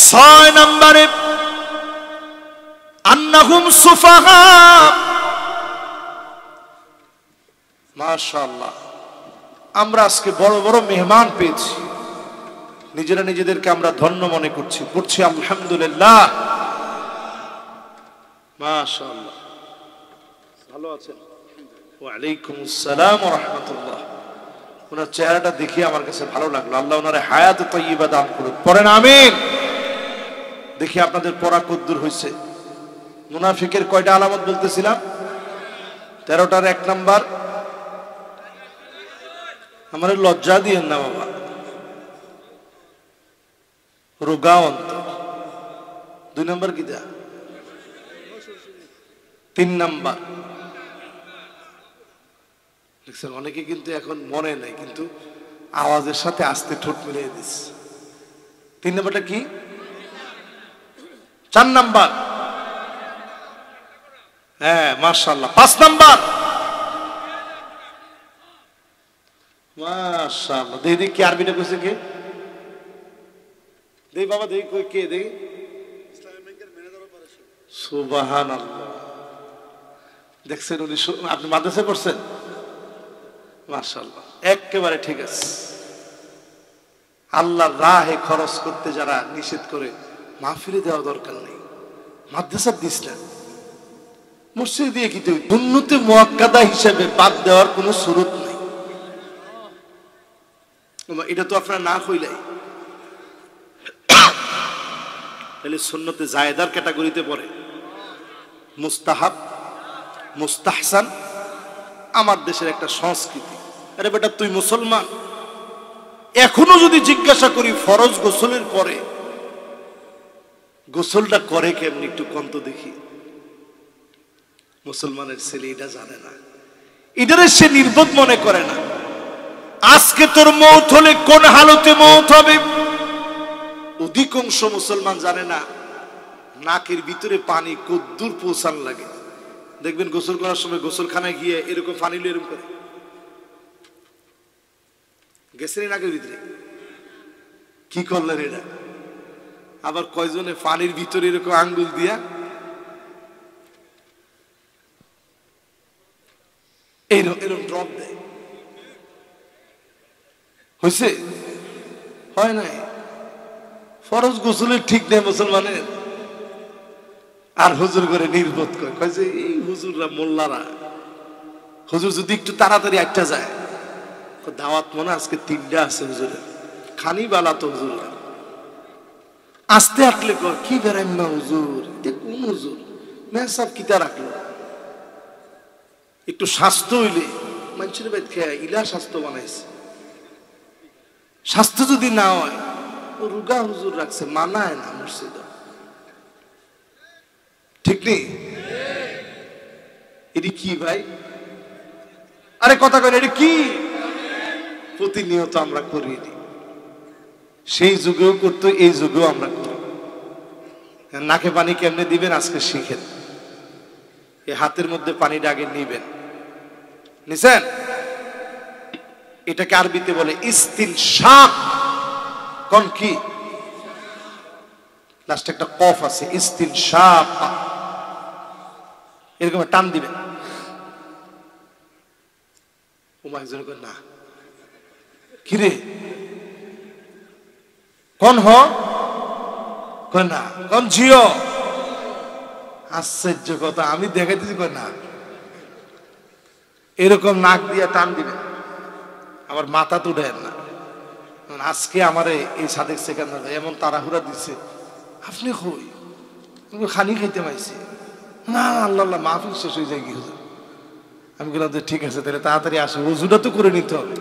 6 নম্বরে, আন্নাহুম সুফাহা। মাশাআল্লাহ, আমরা আজকে বড় বড় মেহমান পেয়েছি, নিজেরা নিজেদেরকে আমরা ধন্য মনে করছি, পড়ছি আলহামদুলিল্লাহ। মাশাআল্লাহ। ভালো আছেন? ওয়ালাইকুম আসসালাম ওয়া রাহমাতুল্লাহ। ওনার চেহারাটা দেখে আমার কাছে ভালো লাগলো। আল্লাহ ওনারে হায়াত তাইয়্যিবা দান করুন। পড়েন আমিন। দেখি আপনাদের পড়া কদ্দুর হয়েছে। মুনাফিকের কয়টা আলামত বলতেছিলাম? 13টার 1 নাম্বার, আমার লজ্জা দিয়েন না বাবা, রোগা অন্তর। 2 নাম্বার কি দা? 3 নাম্বার দেখছেন, অনেকে কিন্তু এখন মনে নাই, কিন্তু আওয়াজের সাথে আস্তে ঠোঁট মিলিয়ে দিচ্ছে। 3 নাম্বারটা কি? 4 নাম্বার, হ্যাঁ মাশাআল্লাহ। 5 নাম্বার, মাশাআল্লাহ। দেখি কি আরবিটা কইছে কে? দেখি বাবা, দেখি কই কে? দেখি সুবহানাল্লাহ। দেখছেন উনি, আপনি মাদ্রাসায় পড়ছেন? মাশাআল্লাহ, একেবারে ঠিক আছে। আল্লাহর রাহে খরচ করতে যারা নিষেধ করে, মাহফিলে দেওয়া দরকার নেই, মাদ্রাসা দিস না, মসজিদে দিয়ে কি তুই সুন্নতে মুআক্কাদা হিসেবে বাদ দেওয়ার কোনো সুরত নাই। এটা তো আপনারা না কইলাই, তাহলে সুন্নতে জায়েদার ক্যাটাগরিতে পড়ে। মুস্তাহাব, মুস্তাহসান আমার দেশের একটা সংস্কৃতি। আরে বেটা, তুই মুসলমান, এখনো যদি জিজ্ঞাসা করি ফরজ গোসলের পরে গোসলটা করে কেমনি, একটু কন্ত দেখি। মুসলমানের ছেলে এটা জানে না, এটারে সে নির্বোধ মনে করে না। আজকে তোর মৌত হলে কোন হালতে মৌত হবে, অধিকাংশ মুসলমান জানে না। নাকের ভিতরে পানি কদ্দুর পৌঁছান লাগে। দেখবেন গোসল করার সময় গোসলখানায় গিয়ে এরকম পানি এরকম করে গেছেন নাকের ভিতরে, কি করলেন এটা? আবার কয়জনে পানির ভিতরে এরকম আঙ্গুল দিয়া এরকম ড্রপ দেয়। হয়েছে? হয় নাই। ফরজ গোসলের ঠিক নেই মুসলমানের, আর হুজুর করে নির্বোধ করে কয় যে এই হুজুররা মোল্লারা, হুজুর যদি একটু তাড়াতাড়ি একটা যায়, দাওয়াত মনে আজকে 3টা আছে হুজুরের, খানি বালা তো হুজুর আস্তে আটলে কর কি বেড়াইম না হুজুর, এটা কোন হুজুর মেহসাব কিতা রাখলো। একটু স্বাস্থ্য হইলে মানুষের বাইত খেয়ে ইলা স্বাস্থ্য বানাইছে। স্বাস্থ্য যদি না হয়, ও রুগা হুজুর রাখছে, মানায় না মসজিদ, ঠিক নেই? এটি কি ভাই? আরে কথা কয়, এটি কি? প্রতিনিয়ত আমরা করি, সেই যুগেও করতো, এই যুগেও আমরা করি। নাকে পানি কেমনে দিবেন আজকে শিখেন। এই হাতের মধ্যে পানিটা আগে নিবেন, নিছেন? এটাকে আরবিতে বলে ইস্তিনশাক। কোন কি? লাস্টে একটা কফ আছে, ইস্তিনশাক। এরকম টান দিবেন। না কিরে কোন হ না কোন ঝিও? আশ্চর্য কথা, আমি দেখাইতেছি না। এরকম নাক দিয়ে টান দিবেন, আবার মাথা তো উঠেন না। আজকে আমার এই সাদেক সেকেন্দার এমন তাড়াহুড়া দিচ্ছে, আপনি কই খানি খাইতে পাইছি না? আল্লাহ আল্লাহ, মাহফিল শেষ হয়ে যায় কি হুজুর? আমি বললাম যে ঠিক আছে, তাহলে তাড়াতাড়ি আসো, উজুটা তো করে নিতে হবে।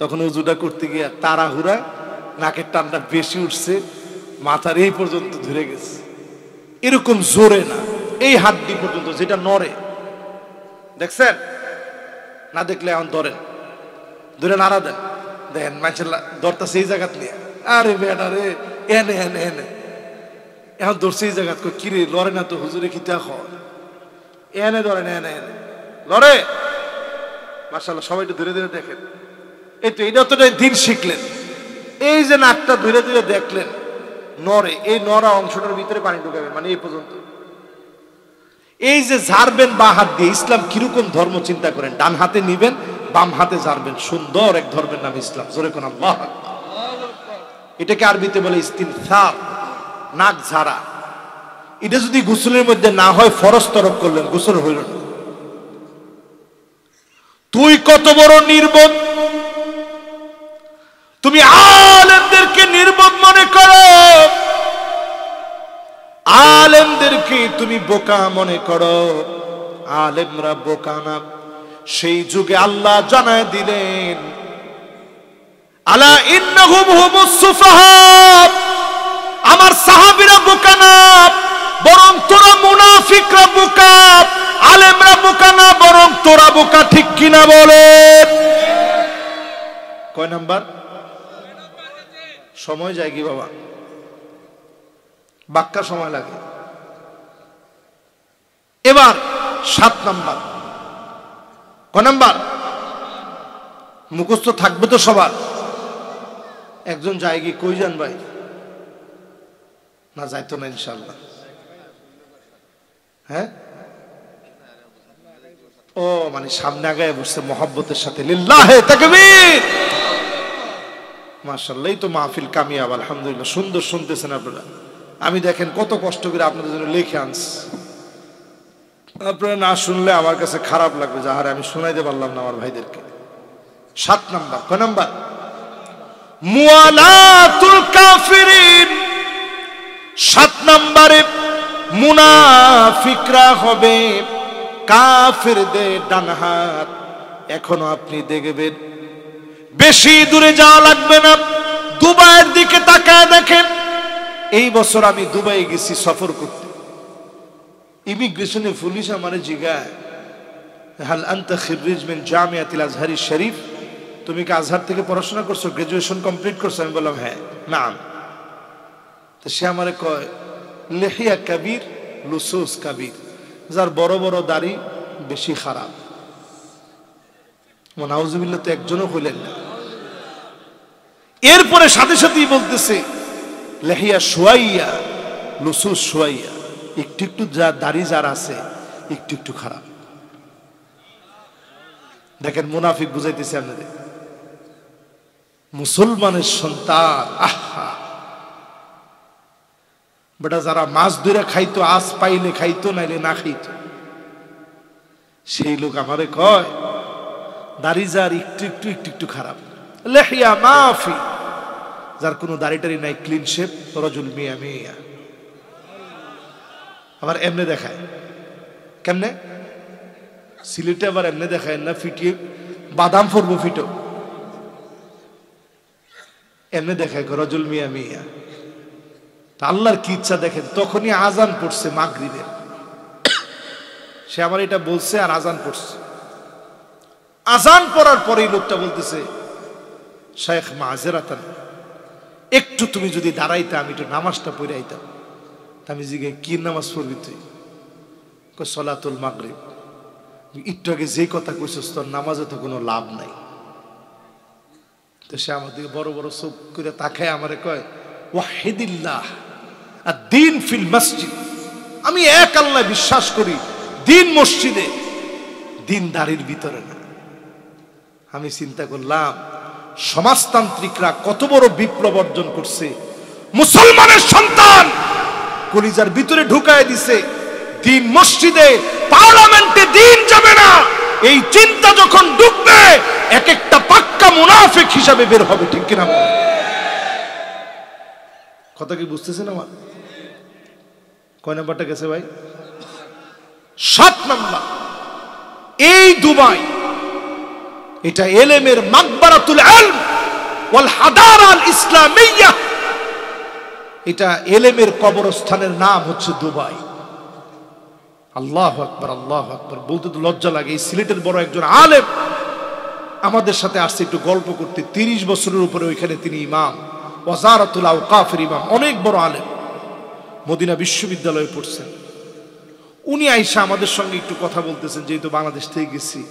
তখন উজুটা করতে গিয়ে তাড়াহুড়া নাকের টানটা বেশি উঠছে, মাথার এই পর্যন্ত ধরে গেছে। এরকম জোরে না, এই হাড্ডি পর্যন্ত যেটা নড়ে, দেখছেন? না দেখলে এখন ধরেন, ধরে নাড়া দেন, দেখেন মানুষের দরটা সেই জায়গাত নিয়ে, আরে বেটা রে এনে এনে এনে এখন ধরছে এই জায়গাত, কিরে লড়ে না তো হুজুরে খিতা হয়, এনে ধরেন এনে এনে লড়ে। মাশাআল্লাহ, সবাই একটু ধীরে ধীরে দেখেন। এই তো এটা তো দিন শিখলেন। এই যে নাকটা ধীরে ধীরে দেখলেন নড়ে, এই নড়া অংশটার ভিতরে পানি ঢুকাবেন, মানে এই পর্যন্ত। এই যে ঝাড়বেন বা হাত দিয়ে, ইসলাম কিরকম ধর্ম চিন্তা করেন। ডান হাতে নিবেন, বাম হাতে ঝাড়বেন, সুন্দর এক ধর্মের নাম ইসলাম। জোরে কোন আল্লাহু আকবার। এটাকে আরবিতে বলে ইস্তিনসার, নাক ঝাড়া। এটা যদি গোসলের মধ্যে না হয়, ফরজ তরক করলেন, গোসল হইল না। তুই কত বড় নির্বোধ, তুমি আলেমদেরকে নির্বোধ মনে করো, আলেমদেরকে তুমি বোকা মনে করো। আলেমরা বোকা না। সেই যুগে আল্লাহ জানায় দিলেন, আলা ইন্নাহুম হুমুস সুফাহা, আমার সাহাবীরা বোকা না, বরং তোরা মুনাফিকরা বোকা। আলেমরা বোকা না, বরং তোরা বোকা। ঠিক কিনা বলে? কয় নাম্বার? সময় যায় কি বাবা? বাক্কা সময় লাগে। এবার 7 নাম্বার। কয় নাম্বার? মুখস্থ থাকবে তো সবার। একজন যায় কি? কই যান ভাই? না যাইতো না ইনশাআল্লাহ। হ্যাঁ, ও মানে সামনে আগায় বসছে মহব্বতের সাথে। লিল্লাহে তাকবীর, মাশাআল্লাহ। এই তো মাহফিল কামিয়াব, আলহামদুলিল্লাহ। সুন্দর শুনতেছেন আপনারা। আমি দেখেন কত কষ্ট করে আপনাদের জন্য লিখে আনছি। আপনারা না শুনলে আমার কাছে খারাপ লাগবে, যাহারে আমি শোনাইতে পারলাম না আমার ভাইদেরকে। 7 নাম্বার। কয় নাম্বার? মুআলাতুল কাফিরিন। 7 নম্বরে মুনাফিকরা হবে কাফিরদের ডান হাত। এখনো আপনি দেখবেন, বেশি দূরে যাওয়া লাগবে না, দুবাইয়ের দিকে তাকায় দেখেন। এই বছর আমি দুবাই গেছি সফর করতে। ইমিগ্রেশনে পুলিশ আমারে জিজ্ঞাসা, হাল আনতা খিররিজ মিন জামিয়াতিল আজহারি শরীফ, তুমি কি আজহার থেকে পড়াশোনা করছো, গ্রাজুয়েশন কমপ্লিট করছো? আমি বললাম হ্যাঁ। নাম? তো সে আমারে কয়, লিহিয়া কাবীর লুসুস কাবীর, যার বড় বড় দাড়ি বেশি খারাপ। নাউজুবিল্লাহ, তো একজনও হইলেন না। এরপরে সাথে সাথেই বলতেছে, লিহিয়া শুয়াইয়া লুসুস শুয়াইয়া, একটু একটু যা দাড়ি যার আছে একটু একটু খারাপ। দেখেন মুনাফিক বুঝাইতেছে আপনাদের। মুসলমানের সন্তান, আহা বেটা, যারা মাছ ধরে খাইতো, আজ পাইলে খাইতো, নাইলে না খাইতো, সেই লোক আমারে কয় দাড়ি যার একটু একটু একটু একটু খারাপ। লিহিয়া মাফি, যার কোনো দাড়ি টাড়ি নাই, ক্লিন শেপ, রাজুল মিয়া মিয়া। আবার এমনে দেখায়। কেমনে? সিলেটে আবার এমনে দেখায় না, ফিটিয়ে বাদাম ফরবো ফিটো, এমনে দেখায় রাজুল মিয়া মিয়া। আল্লাহর কি ইচ্ছা দেখেন, তখনই আজান পড়ছে মাগরিবের। সে আমার এটা বলছে আর আজান পড়ছে। আজান পড়ার পরেই লোকটা বলতেছে, শেখ মাযরাতান, একটু তুমি যদি দাঁড়াইতে আমি একটু নামাজটা পড়ে আইতাম। আমি জিজ্ঞাসা, কি নামাজ পড়বি তুই? কয় সলাতুল মাগরিব। একটু আগে যে কথা কইছস, তোর নামাজে তো কোনো লাভ নাই। তো সে আমার দিকে বড় বড় চোখ করে তাকায় আমারে কয়, ওয়াহিদিল্লাহ আদ-দীন ফিল মসজিদ, আমি এক আল্লাহ বিশ্বাস করি, দিন মসজিদে, দিন দাঁড়ির ভিতরে না। আমি চিন্তা করলাম, সমাজতান্ত্রিকরা কত বড় বিপ্লব অর্জন করছে। মুসলমানের সন্তান কলিজার ভিতরে ঢুকায় দিছে, দিন মসজিদে, পার্লামেন্টে দিন যাবে না। এই চিন্তা যখন ঢুকবে, এক একটা পাক্কা মুনাফিক হিসাবে বের হবে। ঠিক কিনা? কথা কি বুঝতেছেন আমার? কয় নাম্বারটা গেছে ভাই? 7 নাম্বার। এই দুবাই, এটা এলেমের মাকবারাতুল ইলম ওয়াল হাদারা আল ইসলামিয়্যাহ। এটা এলেমের কবরস্থানের নাম হচ্ছে দুবাই। আল্লাহু আকবার, আল্লাহু আকবার। বলতে তো লজ্জা লাগে। এই সিলেটের বড় একজন আলেম আমাদের সাথে আসছে একটু গল্প করতে। 30 বছরের উপরে ওইখানে তিনি ইমাম, ওয়াজারাতুল আওকাফের ইমাম, অনেক বড় আলেম, মদিনা বিশ্ববিদ্যালয়ে পড়ছেন। উনি আইসা আমাদের সঙ্গে একটু কথা বলতেছেন, যেহেতু বাংলাদেশ থেকে গেছি।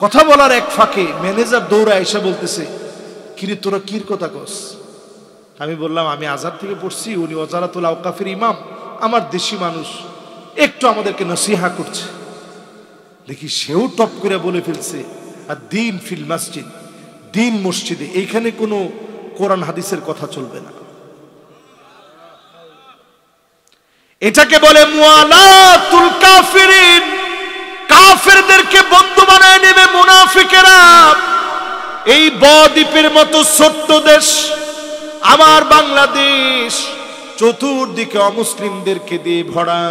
কথা বলার এক ফাঁকে ম্যানেজার দৌড়ে আইসা বলতেছে, কিরে তোরা কির কথা কস? আমি বললাম, আমি আজহার থেকে পড়ছি, উনি ওয়াজারাতুল আওকাফের ইমাম, আমার দেশি মানুষ, একটু আমাদেরকে নসিহা করছে। দেখি সেও টপ করে বলে ফেলছে, আর দিন ফিল মসজিদ, দিন মসজিদে, এইখানে কোনো কোরআন হাদিসের কথা চলবে না। এটাকে বলে মুআলাতুল কাফিরিন। কাফেরদেরকে বন্ধু বানায় নেবে মুনাফিকেরা। এই বদ্বীপের মতো ছোট্ট দেশ আমার বাংলাদেশ, চতুর্দিকে অমুসলিমদেরকে দিয়ে ভরা।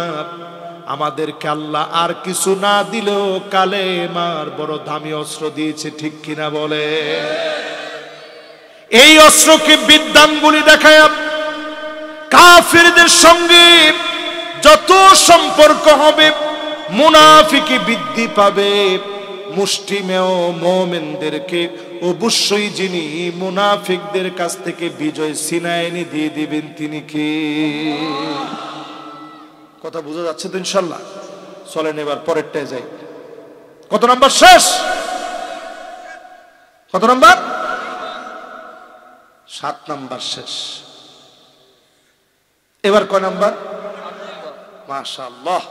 আমাদেরকে আল্লাহ আর কিছু না দিলেও কালেমার বড় দামি অস্ত্র দিয়েছে, ঠিক কিনা বলে? এই অস্ত্রকে বিদ্যাঙ্গুলি দেখায় কাফেরদের সঙ্গে যত সম্পর্ক হবে মুনাফিকি বৃদ্ধি পাবে। মুষ্টিমেয় মুমিনদেরকে অবশ্যই যিনি মুনাফিকদের কাছ থেকে বিজয় ছিনায় এনে দিয়ে দিবেন তিনি কে? কথা বোঝা যাচ্ছে তো ইনশাল্লাহ? চলেন এবার পরেরটায় যাই। কত নাম্বার শেষ? কত নাম্বার? 7 নাম্বার শেষ। এবার কয় নাম্বার? মাশাআল্লাহ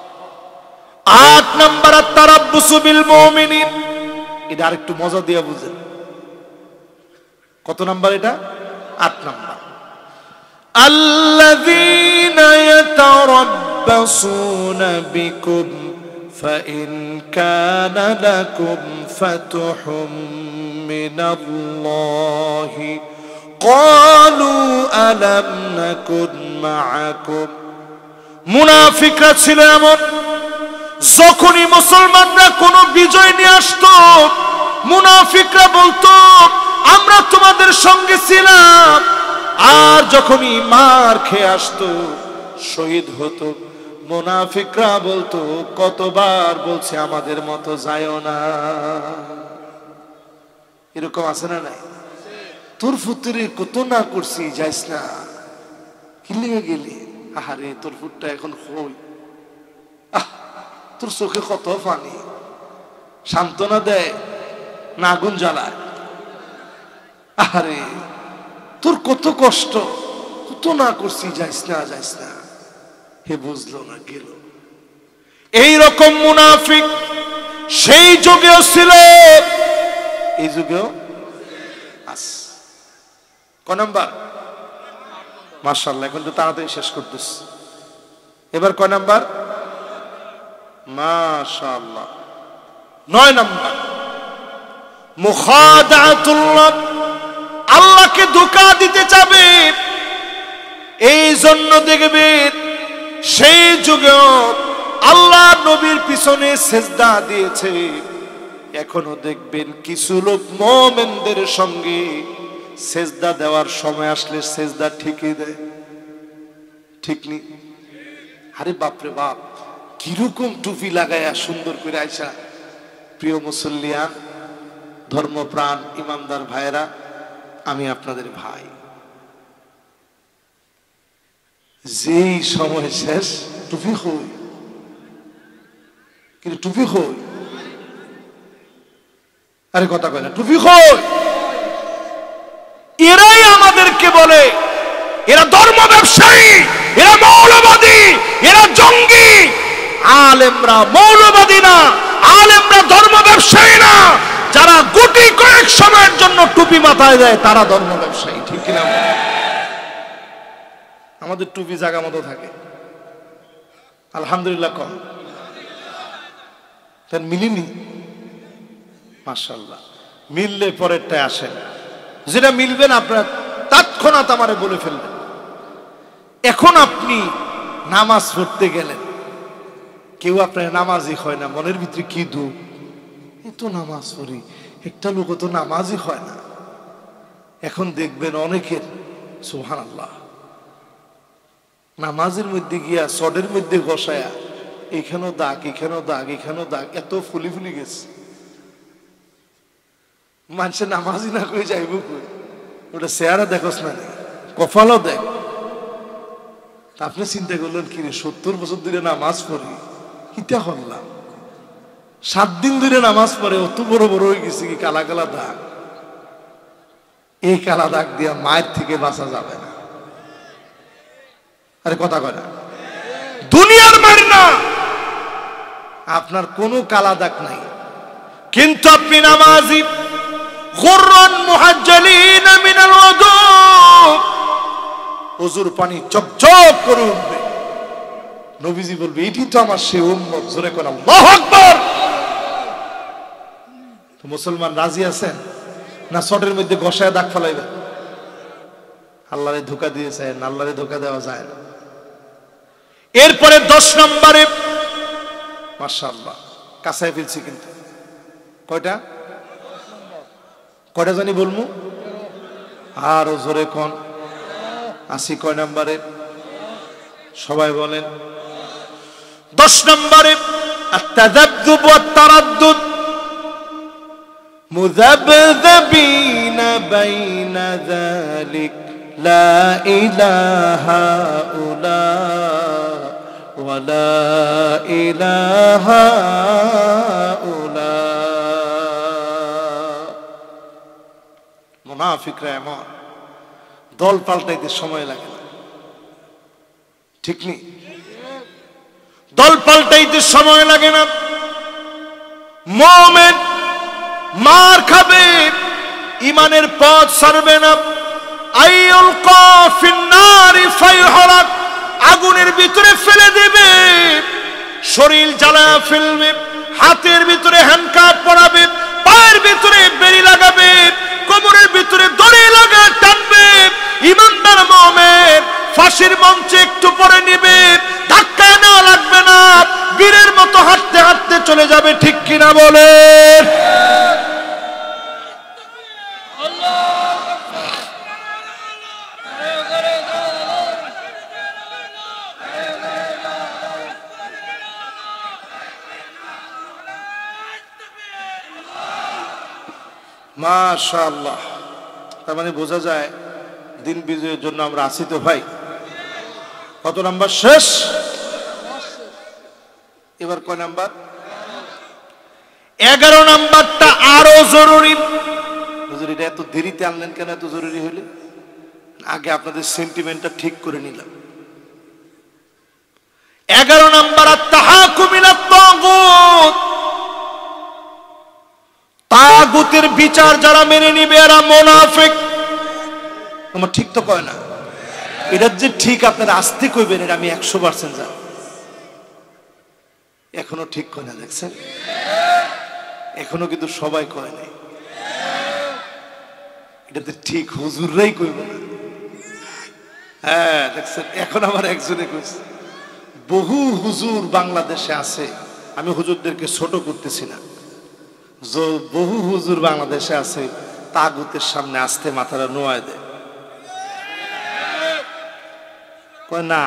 8 নাম্বার আত-তারাব্বুসু বিল মুমিনিন। এটা আরেকটু মজা দিয়ে বুঝেন। কত নাম্বার এটা? 8 নাম্বার। আল্লাযীনা ইয়াতারাব্বাসুনা বিকুম ফাইন কানা লাকুম ফাতহুম মিনাল্লাহি ক্বালু আলাম নাকুন মাআকুম। মুনাফিকরা ছিল এমন, যখনই মুসলমানরা কোনো বিজয় নিয়ে আসতো মুনাফিকরা বলতো আমরা তোমাদের সঙ্গে ছিলাম। আর যখনই মার খেয়ে আসতো, শহীদ হতো, মুনাফিকরা বলতো কতবার বলছে আমাদের মতো যায়ও না। এরকম আছে না নাই? তোর ফুতুরে কত না করছি, যাইস না, কিলিয়ে গেলি, আহারে তোর ফুটটা এখন হই, তোর চোখে কত পানি, সান্ত্বনা দেয় না আগুন জ্বালায়, আহারে তোর কত কষ্ট, কত না করছি, যাইস না যাইস না। হে বুঝলো না, গেল। এইরকম মুনাফিক সেই যুগেও ছিল, এই যুগেও আছে। ক নাম্বার? মাশাআল্লাহ, এখন তো তাড়াতাড়ি শেষ করতেছি। এবার কয় নাম্বার? মাশাআল্লাহ 9 নাম্বার। মুখাদাতুল্লাহ, আল্লাহকে ধোঁকা দিতে চাবে। এই জন্য দেখবেন সেই যুগেও আল্লাহ নবীর পিছনে সেজদা দিয়েছে। এখনো দেখবেন কিছু লোক মুমিনদের সঙ্গে সেজদা দেওয়ার সময় আসলে সেজদা ঠিকই দেয়, ঠিক নি? আরে বাপরে বাপ, কিরকম টুপি লাগাইয়া সুন্দর করে আইসা। প্রিয় মুসল্লিয়ান, ধর্মপ্রাণ ইমানদার ভাইরা, আমি আপনাদের ভাই, যেই সময় শেষ টুপি হই, কিন্তু টুপি হই, আরে কথা কয় না, টুপি হই। এরাই আমাদেরকে বলে এরা ধর্ম ব্যবসায়ী, এরা মৌলবাদী, এরা জঙ্গি। আলেমরা মৌলবাদী না, আলেমরা ধর্ম ব্যবসায়ী না। যারা গুটি কয়েক সময়ের জন্য টুপি মাথায় দেয় তারা ধর্ম ব্যবসায়ী, ঠিক কিনা? আমাদের টুপি জায়গা মতো থাকে, আলহামদুলিল্লাহ। কম তার মিলিনি, মাশাআল্লাহ। মিললে পরেরটায় আসেন, যেটা মিলবেন আপনার তৎক্ষণাৎ আমারে বলে ফেলবেন। এখন আপনি নামাজ পড়তে গেলেন, কেউ আপনার নামাজই হয় না, মনের ভিতরে কি দুঃখ, এত নামাজ পড়ি, একটা লোক তো নামাজই হয় না। এখন দেখবেন অনেকের সুবহানাল্লাহ নামাজের মধ্যে গিয়া সডের মধ্যে বসায়া এখানেও দাগ, এখানেও দাগ, এখানেও দাগ, এত ফুলি ফুলি গেছে। মানুষের নামাজই না করে যাইব কই? ওটা চেহারা দেখোস না, কপালও দেখ। আপনি চিন্তা করলেন কি রে, 70 বছর ধরে নামাজ পড়ি, কিটা করলাম? 7 দিন ধরে নামাজ পড়ে অত বড় বড় হয়ে গেছে কি কালা কালা দাগ। এই কালা দাগ দিয়া মায়ের থেকে বাঁচা যাবে না। আরে কথা কয় না, দুনিয়ার মায়ের না, আপনার কোনো কালা দাগ নাই, কিন্তু আপনি নামাজি। গুররান মুহাজ্জালিন মিনাল ওযু, ওযুর পানি চকচক করে উঠবে। নবীজি বলবে এটি তো আমার সেই উম্মত। জোরে কোন আল্লাহু আকবার। তো মুসলমান রাজি আছেন না শটের মধ্যে গসায় দাগ ফেলাইবেন? আল্লাহরে ধোঁকা দিয়েছেন, আল্লাহরে ধোঁকা দেওয়া যায় না। এরপরে 10 নম্বরে মাশাআল্লাহ কাছায় ফেলছি, কিন্তু কয়টা জানি বলবো? আরো জোরে কোন আসি। কয় নম্বরে? সবাই বলেন। 10 নম্বরে আত-তাযাবযুব ওয়াত-তারাদ্দুদ, মুযাবযাবিনা বাইনা যালিক লা ইলাহা উলা ওয়া লা ইলাহা উলা। মুনাফিকরা এমন, দল পাল্টাইতে সময় লাগে না, ঠিক নেই? দল পাল্টাইতে সময় লাগে না। মুমিন মার খাবে, ইমানের পথ ছাড়বে না। আইয়ুলকা ফিন্নারি ফায়হরাক, আগুনের ভিতরে ফেলে দেবে, শরীর জ্বালা ফেলবে, হাতের ভিতরে হ্যান্ডকাপ পরাবে, পায়ের ভিতরে বেড়ি লাগাবে, কোমরের ভিতরে দড়ি লাগা টানবে। ইমানদার মুমিন ফাঁসির মঞ্চে একটু পরে নিবে, ধাক্কা নেওয়া লাগবে না, বীরের মতো হাঁটতে হাঁটতে চলে যাবে, ঠিক কিনা বলে? মাশাআল্লাহ। তার মানে বোঝা যায় দিন বিজয়ের জন্য আমরা আছি তো ভাই। কত নাম্বার শেষ? এবার কয় নাম্বার? 11 নাম্বারটা আরো জরুরি। হুজুর এটা এত দেরিতে আনলেন কেন? এত জরুরি হইলে আগে আপনাদের সেন্টিমেন্টটা ঠিক করে নিলাম। 11 নাম্বার আত-তাহাকুম ইলা তাগুত, তাগুতের বিচার যারা মেনে নিবে এরা মুনাফিক। তোমার ঠিক তো কয় না? এটা যে ঠিক আপনারা আস্তে কইবেন, এটা আমি 100% জানি। এখনো ঠিক কয় না, দেখছেন? এখনো কিন্তু সবাই কয় নাই। এটা তো ঠিক হুজুররাই কইব না। হ্যাঁ দেখছেন, এখন আমার একজনে কইছে। বহু হুজুর বাংলাদেশে আছে, আমি হুজুরদেরকে ছোট করতেছি না, বহু হুজুর বাংলাদেশে আছে তাগুতের সামনে আস্তে মাথাটা নোয়ায় দেয়, কয় না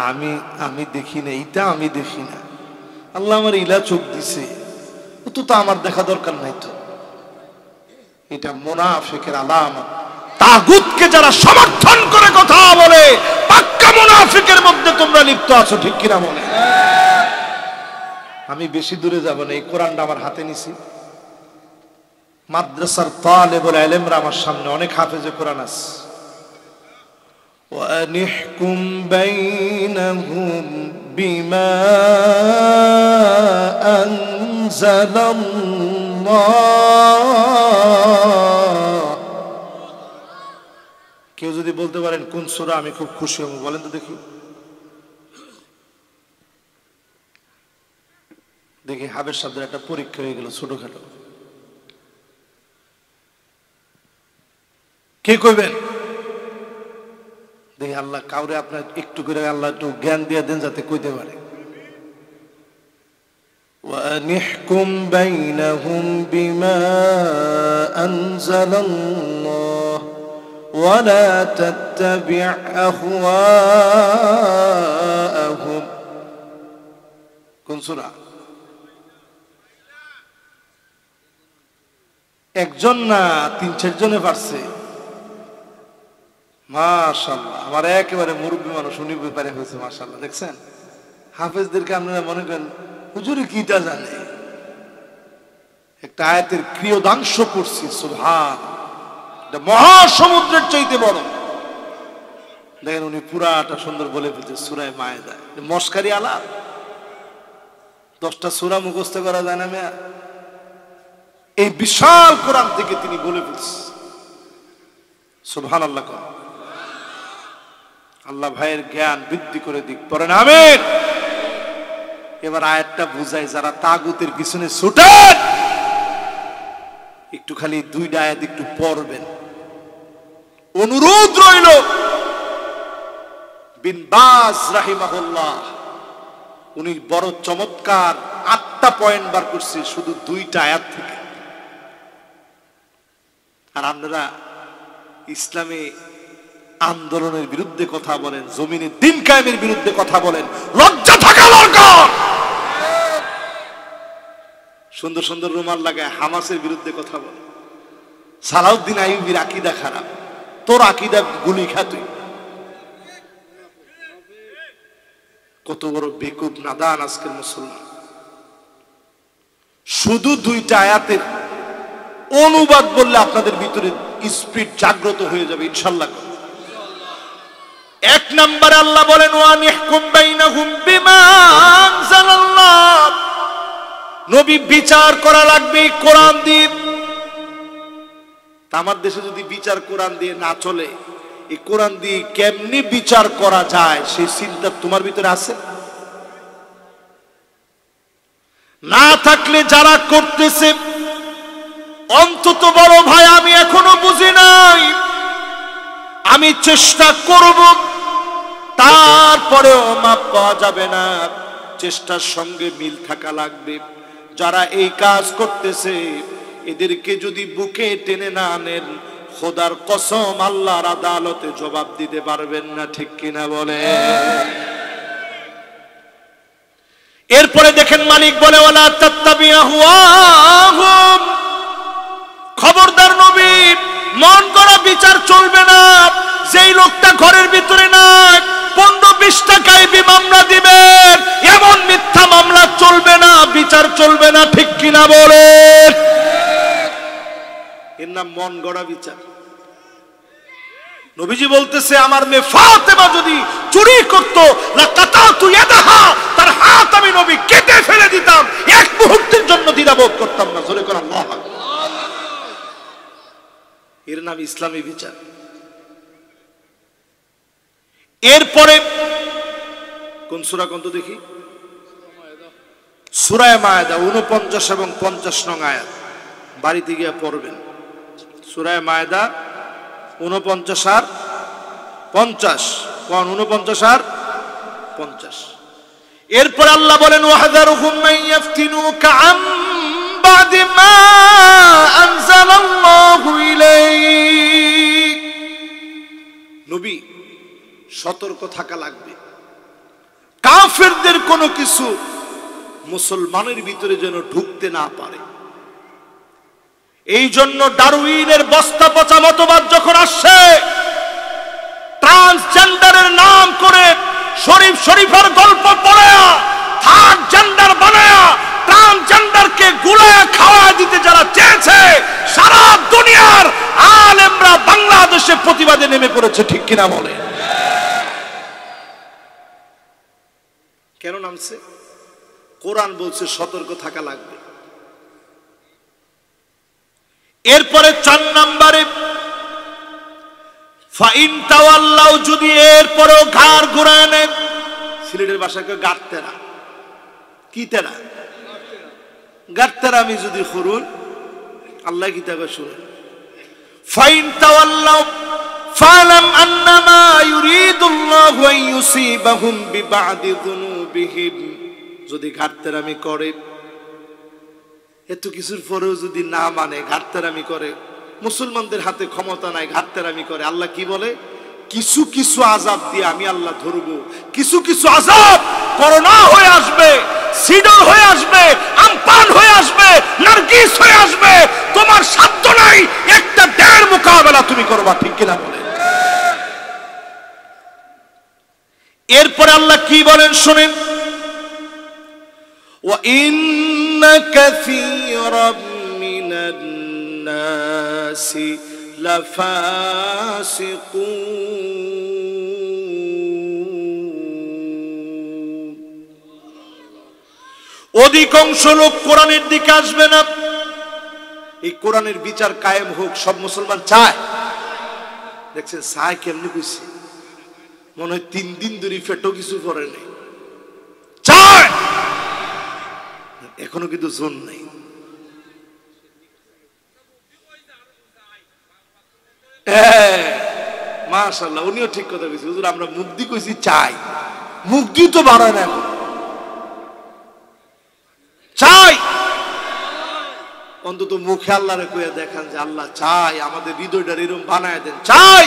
আমি দেখি না, এটা আমি দেখি না, আল্লাহ আমার ইলা চোখ দিছে, তো আমার দেখা দরকার নাই তো। এটা মুনাফিকের আলামত। তাগুতকে যারা সমর্থন করে কথা বলে, পাক্কা মুনাফিকের মধ্যে তোমরা লিপ্ত আছো, ঠিক কিনা বলে? আমি বেশি দূরে যাব না, এই কোরআনটা আমার হাতে নিছি। মাদ্রাসার তালেবুল ইলমরা আমার সামনে, অনেক হাফেজে কোরআন আছে। ওয়ানিহকুম বাইনাহুম বিমা আনজালাল্লাহ। কেউ যদি বলতে পারেন কোন সূরা, আমি খুব খুশি হব, বলেন তো দেখি। দেখি হাবের শব্দের একটা পরীক্ষা হয়ে গেল ছোটখাটো। কে কইবেন? দেখি আল্লাহ কাউরে আপনার একটু করে আল্লাহ একটু জ্ঞান দিয়ে দেন যাতে কইতে পারে। ওয়ানিহকুম বাইনাহুম বিমা আনজালাল্লাহ ওয়া লা তাত্তাবি' আহওয়াআহুম। কোন সূরা? একজন না 3-4 জনে পারছে। মাশাআল্লাহ, আমার একেবারে মুরব্বী মানুষ উনি ব্যাপারে হয়েছে। মাশাআল্লাহ, দেখছেন হাফেজদেরকে আপনারা মনে করেন হুজুরে কিটা জানে, একটা আয়াতের ক্রিয়োদাংশ পড়ছি। সুবহান, এটা মহাসমুদ্রের চাইতে বড়। দেখেন উনি পুরাটা সুন্দর বলে ফেলছে সূরা মায়েদা। মস্কারি আলাপ, 10টা সূরা মুখস্থ করা যায় না মেয়া? এই বিশাল কোরআন থেকে তিনি বলে ফেলছে। সুবহানাল্লাহ। আল্লাহ ভাইয়ের জ্ঞান বৃদ্ধি করে দিক, পড়েন আমিন। এবার আয়াতটা বুঝাই, যারা তাগুতের পিছনে ছুটেন একটু খালি দুইটা আয়াত একটু পড়বেন, অনুরোধ রইল। বিন বাজ রাহিমাহুল্লাহ উনি বড় চমৎকার 8টা পয়েন্ট বার করছে শুধু 2টা আয়াত থেকে। আর আপনারা ইসলামে আন্দোলনের বিরুদ্ধে কথা বলেন, জমিনে দিন কায়েমের বিরুদ্ধে কথা বলেন, লজ্জা থাকা দরকার। সুন্দর সুন্দর রুমাল লাগায় হামাসের বিরুদ্ধে কথা বলে। সালাউদ্দিন আইয়ুবীর আকীদা খারাপ, তোর আকীদা গুলি খা তুই। কত বড় বেকুব নাদান আজকের মুসলমান। শুধু 2টা আয়াতের অনুবাদ বললে আপনাদের ভিতরে স্পিরিট জাগ্রত হয়ে যাবে ইনশাআল্লাহ। 1 নম্বরে আল্লাহ বলেন ওয়ানিহকুম বাইনাহুম বিমা আনজালাল্লাহ, নবী বিচার করা লাগবে কোরআন দিয়ে। আমার দেশে যদি বিচার কোরআন দিয়ে না চলে, এই কোরআন দিয়ে কেমনি বিচার করা যায় সেই চিন্তা তোমার ভিতরে আছে? না থাকলে যারা করতেছে অন্তত বড় ভাই আমি এখনো বুঝি নাই, আমি চেষ্টা করব, তারপরেও মাপ পাওয়া যাবে না। চেষ্টার সঙ্গে মিল থাকা লাগবে। যারা এই কাজ করতেছে এদেরকে যদি বুকে টেনে না আনেন, খোদার কসম আল্লাহর আদালতে জবাব দিতে পারবেন না, ঠিক কিনা বলে। এরপরে দেখেন মালিক বলে ওয়ালা তাত্তাবিউ আহওয়াহুম, খবরদার নবী মন গড়া বিচার চলবে না। যেই লোকটা ঘরের ভিতরে না 15-20 টাকায় মামলা দিবেন, এমন মিথ্যা মামলা চলবে না, বিচার চলবে না, ঠিক কিনা বলে। এর নাম মন গড়া বিচার। নবীজি বলতেছে আমার মেয়ে ফাতেমা যদি চুরি করত লাকাতাতু ইয়াদাহা, তার হাত আমি নবী কেটে ফেলে দিতাম, এক মুহূর্তের জন্য দ্বিধাবোধ করতাম না। জোরে করে আল্লাহু আকবার। এর নাম ইসলামী বিচার। এরপরে কোন সূরা কোন তো দেখি, সূরা মায়েদা 49 এবং 50 নং আয়াত, বাড়িতে গিয়ে পড়বেন। সূরা মায়েদা 49 আর 50, কোন 49 আর 50। এরপর আল্লাহ বলেন ওয়াহযারুহুম মান ইয়াফতিনুকা আম বাদি মা আনজালাল্লাহু ইলাইক, নবী সতর্ক থাকা লাগবে, কাফেরদের কোনো কিছু মুসলমানের ভিতরে যেন ঢুকতে না পারে। এই জন্য ডারউইনের বস্তা পচা মতবাদ যখন আসছে, ট্রান্সজেন্ডারের নাম করে শরীফ শরীফের গল্প পড়ে থার্ড জেন্ডার বানায়া ট্রান্সজেন্ডারকে গুলায়া খাওয়া দিতে যারা চেয়েছে, সারা দুনিয়ার আলেমরা বাংলাদেশে প্রতিবাদে নেমে পড়েছে, ঠিক কিনা বলে। কেন নামছে? কোরআন বলছে সতর্ক থাকা লাগবে। এরপরে 4 নম্বরে ফাইন তাওয়াল্লাউ, যদি এরপরেও ঘাড় ঘুরায় নেন, সিলেটের ভাষায় গাড়তেরা, কি তেরা? গাড়তেরা। আমি যদি করুন আল্লাহ কি তাকে শুনুন, ফাইন তাওয়াল্লাউ ফালাম আন্নামা ইউরিদুল্লাহু আন ইউসিবাহুম বিবাদি যুনুবিহিম, যদি ঘাড়তেরামি করে, এত কিছুর পরেও যদি না মানে, ঘাটতেরামি করে, মুসলমানদের হাতে ক্ষমতা নাই, ঘাটতেরামি করে, আল্লাহ কি বলে? কিছু কিছু আযাব দিয়ে আমি আল্লাহ ধরবো। কিছু কিছু আযাব করোনা হয়ে আসবে, সিডর হয়ে আসবে, আমপান হয়ে আসবে, নারগিস হয়ে আসবে, তোমার সাধ্য নাই একটা ডের মোকাবেলা তুমি করবা, ঠিক কিনা বলে। এরপরে আল্লাহ কি বলেন শুনেন, وَإِنَّ كَثِيرًا مِنَ النَّاسِ لَفَاسِقُونَ, অধিকাংশ লোক কোরআনের দিকে আসবে না। এই কোরআনের বিচার কায়েম হোক, সব মুসলমান চায়। দেখছেন চায় কেমনি কইছে, মনে হয় 3 দিন ধরে পেটও কিছু পড়ে নাই, চায়, এখনো কিন্তু জোন নাই। মাশাআল্লাহ, উনিও ঠিক কথা বলছে। হুজুর আমরা মুখ দিয়ে কইছি চাই, মুখ দিয়ে তো বাড়ায় না, চাই অন্তত মুখে আল্লাহরে কইয়া দেখান যে আল্লাহ চাই, আমাদের হৃদয়টা এরকম বানায় দেন, চাই।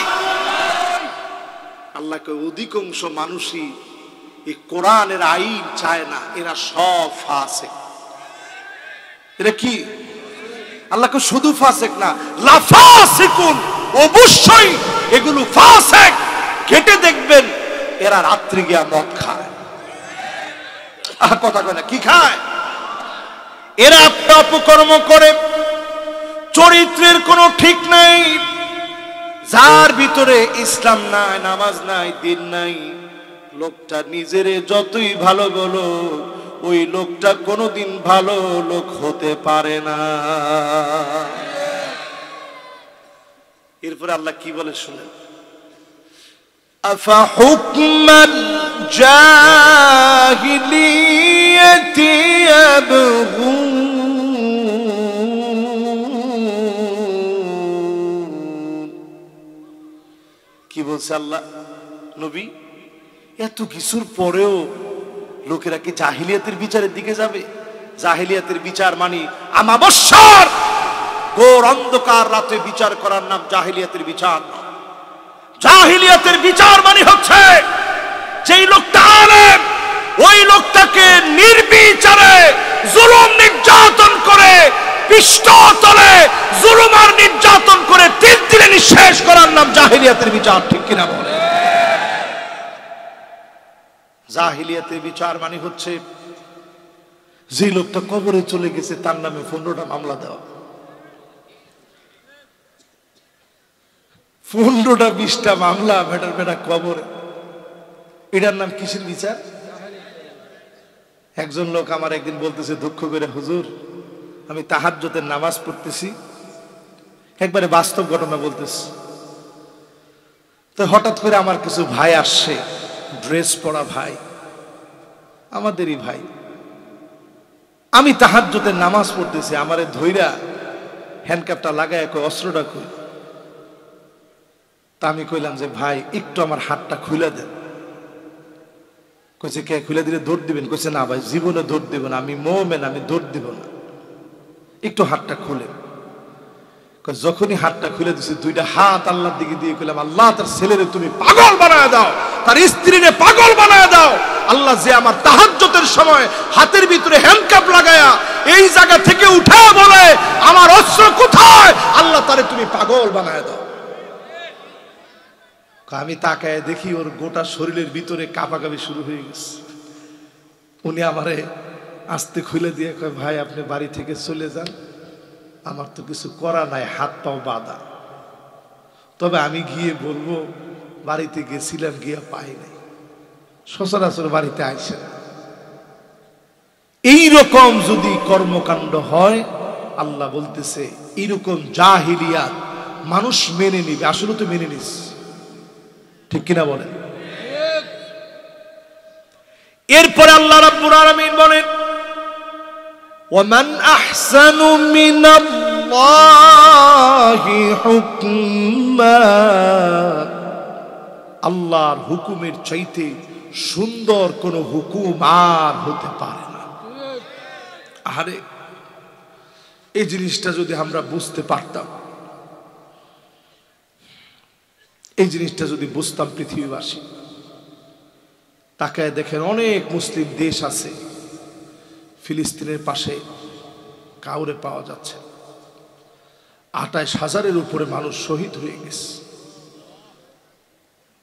আল্লাহকে অধিকাংশ মানুষই এই কোরআনের আইন চায় না, এরা সব ফাসিক। এরা কি? আল্লাহকে শুধু ফাসিক না, লাফাসিকুন, অবশ্যই এগুলো ফাসিক। কেটে দেখবেন এরা রাত্রি গিয়া মদ খায়। কথা কয় না, কি খায়? এরা অপকর্ম করে, চরিত্রের কোনো ঠিক নাই। যার ভিতরে ইসলাম নাই, নামাজ নাই, দিন নাই, লোকটা নিজের যতই ভালো বলো, ওই লোকটা কোনোদিন ভালো লোক হতে পারে না। এরপরে আল্লাহ কি বলে শুনেন, আফা হুকমাল জাহিলিয়াতি ইয়াবগুন, কি বলছে আল্লাহ? নবী, এত কিছুর পরেও লোকেরা কি জাহিলিয়াতের বিচারের দিকে যাবে? জাহিলিয়াতের বিচার মানে আমাবস্যার ঘোর অন্ধকার রাতে বিচার করার নাম জাহিলিয়াতের বিচার। জাহিলিয়াতের বিচার মানে হচ্ছে যেই লোকটা আলেম, ওই লোকটাকে নির্বিচারে জুলুম নির্যাতন করে, পৃষ্ঠতলে জুলুম আর নির্যাতন করে তিল তিলে নিঃশেষ করার নাম জাহিলিয়াতের বিচার। ঠিক কিনা বলে? জাহিলিয়াতের বিচার মানে হচ্ছে যে লোকটা কবরে চলে গেছে তার নামে 15টা মামলা দেওয়া, 15টা 20টা মামলা বেটার বেটা কবরে। এটার নাম কিসের বিচার? একজন লোক আমার একদিন বলতেছে দুঃখ করে, হুজুর আমি তাহাজ্জুদের নামাজ পড়তেছি, একবারে বাস্তব ঘটনা বলতেছি, তো হঠাৎ করে আমার কিছু ভাই আসছে, ড্রেস পরা ভাই, আমাদেরই ভাই। আমি তাহাজ্জুদের নামাজ পড়তেছি, আমারে ধইরা হ্যান্ডকাপটা লাগায় কই অস্ত্রটা কই। তা আমি কইলাম যে ভাই একটু আমার হাতটা খুলে দেন। কইছে কে খুলে দিলে দৌড় দিবেন? কইছে না ভাই জীবনে দৌড় দিব না, আমি মুমিন, আমি দৌড় দিব না, একটু হাতটা খুলে। যখনই হাতটা খুলে দিছে, দুইটা হাত আল্লাহর দিকে দিয়ে কইলাম, আল্লাহ তার ছেলেরে তুমি পাগল বানায় দাও, তার স্ত্রীরে পাগল বানায় দাও। আল্লাহ যে আমার তাহাজ্জুদের সময় হাতের ভিতরে হ্যান্ডকাপ লাগায়া এই জায়গা থেকে উঠে বলে আমার অস্ত্র কোথায়, আল্লাহ তারে তুমি পাগল বানায় দাও। আমি তাকায় দেখি ওর গোটা শরীরের ভিতরে কাঁপাকাঁপি শুরু হয়ে গেছে। উনি আমারে আস্তে খুলে দিয়ে কয়, ভাই আপনি বাড়ি থেকে চলে যান, আমার তো কিছু করা নাই, হাত পাও বাঁধা। তবে আমি গিয়ে বলবো বাড়িতে গেছিলাম, গিয়ে পাই নাই, সচরাচর বাড়িতে আইসে না। এইরকম যদি কর্মকাণ্ড হয়, আল্লাহ বলতেছে এইরকম জাহিলিয়াত মানুষ মেনে নিবে। আসলে তো মেনে নিস, ঠিক কিনা বলেন? এরপরে আল্লাহ রাব্বুল আলামিন বলেন, ওয়ামান আহসানু মিনাল্লাহি হুকমা, আল্লাহর হুকুমের চাইতে সুন্দর কোন হুকুম আর হতে পারে না। আরে এই জিনিসটা যদি আমরা বুঝতে পারতাম, এই জিনিসটা যদি বুঝতাম পৃথিবীবাসী, তাকায় দেখেন অনেক মুসলিম দেশ আছে, ফিলিস্তিনের পাশে কাউরে পাওয়া যাচ্ছে। 28,000-এর উপরে মানুষ শহীদ হয়ে গেছে।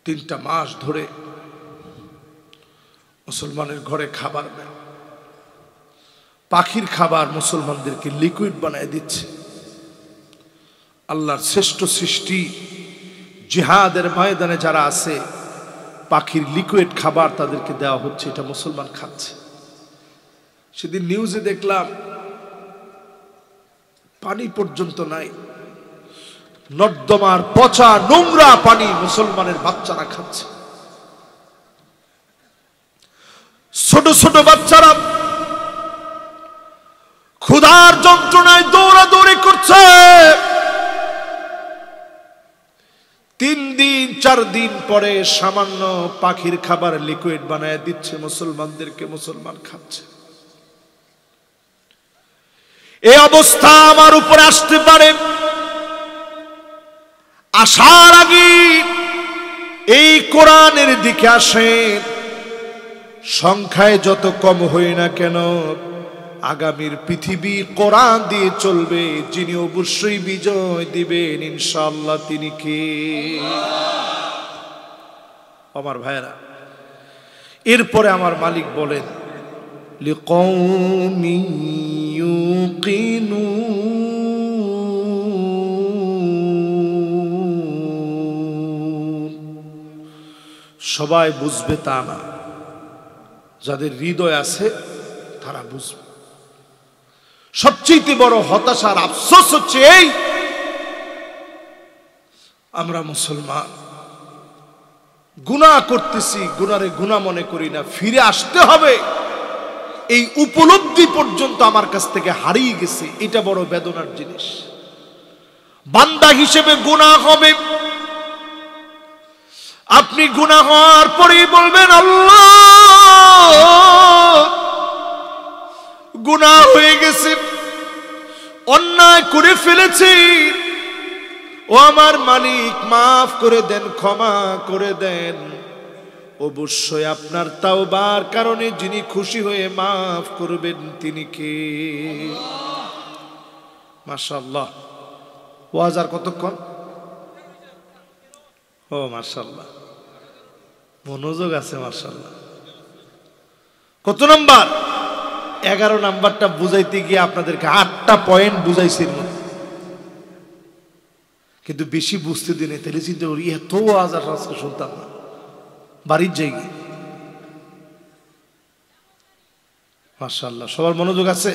3টা মাস ধরে মুসলমানের ঘরে খাবার নেই, পাখির খাবার মুসলমানদেরকে লিকুইড বানায় দিচ্ছে। আল্লাহর শ্রেষ্ঠ সৃষ্টি জিহাদের ময়দানে যারা আছে, পাখির লিকুইড খাবার তাদেরকে দেওয়া হচ্ছে, এটা মুসলমান খাচ্ছে। সেদিন নিউজে দেখলাম পানি পর্যন্ত নাই, নর্দমার পচা নোংরা পানি মুসলমানের বাচ্চারা খাচ্ছে। ছোট ছোট বাচ্চারা ক্ষুধার যন্ত্রণায় দৌড়াদৌড়ি করছে। 3 দিন 4 দিন পরে সামান্য পাখির খাবার লিকুইড বানায় দিচ্ছে মুসলমানদেরকে, মুসলমান খাচ্ছে। এই অবস্থা আমার উপরে আসতে পারে, আসার আগে এই কোরআনের দিকে আসেন। সংখ্যায় যত কম হই না কেন, আগামীর পৃথিবী কোরআন দিয়ে চলবে। যিনি অবশ্যই বিজয় দিবেন ইনশাআল্লাহ, তিনি কে? আমার ভাইরা, এরপরে আমার মালিক বলেন লিকৌমি ইউকিনুন। সবাই বুঝবে তা না, যাদের হৃদয় আছে তারা বুঝবে। সবচেয়ে বড় হতাশার আফসোস হচ্ছে এই, আমরা মুসলমান গুনাহ করতেছি, গুনারে গুনাহ মনে করি না। ফিরে আসতে হবে, এই উপলব্ধি পর্যন্ত আমার কাছ থেকে হারিয়ে গেছে। এটা বড় বেদনার জিনিস। বান্দা হিসেবে গুনাহ হবে, আপনি গুনাহ হওয়ার পরেই বলবেন আল্লাহ গুনাহ হয়ে গেছে, অন্যায় করে ফেলেছি, ও আমার মালিক মাফ করে দেন, ক্ষমা করে দেন। অবশ্যই আপনার তাওবার কারণে যিনি খুশি হয়ে মাফ করবেন তিনি কে? মাশাআল্লাহ। ওয়াজ আর কতক্ষণ? ও মাশাআল্লাহ, মনোযোগ আছে মাশাআল্লাহ। কত নাম্বার? 11 নাম্বারটা বুঝাইতে গিয়ে আপনাদেরকে 8টা পয়েন্ট বুঝাইছি, কিন্তু বেশি বুঝতে দিনে। তাহলে চিন্তা করি এত ওয়াজ আর আজকে শুনতাম না, বাড়ির জায়গা। মাশাআল্লাহ, সবার মনোযোগ আছে।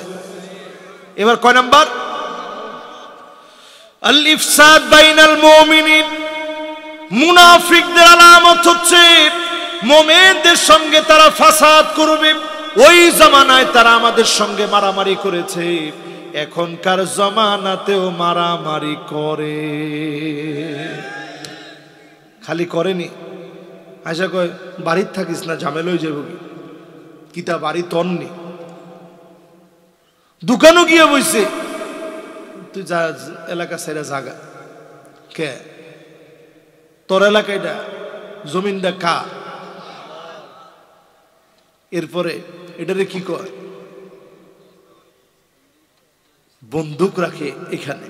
এবার কয় নাম্বার? আল ইফসাদ বাইনাল মুমিনিন। মুনাফিকদের আলামত হচ্ছে মুমিনদের সঙ্গে তারা ফাসাদ করবে। ওই জামানায় তারা আমাদের সঙ্গে মারামারি করেছে, এখনকার জামানাতেও মারামারি করে। খালি করেনি, আশা কয় বাড়ির থাকিস না, ঝামেলা হয়ে যাবো। কি তা বাড়ি তন্নি, দোকানও গিয়ে বইছে, তুই যা এলাকা সেরা জাগা কে? তোর এলাকাটা জমিনটা কা? এরপরে এটারে কি কয়? বন্দুক রাখে এখানে,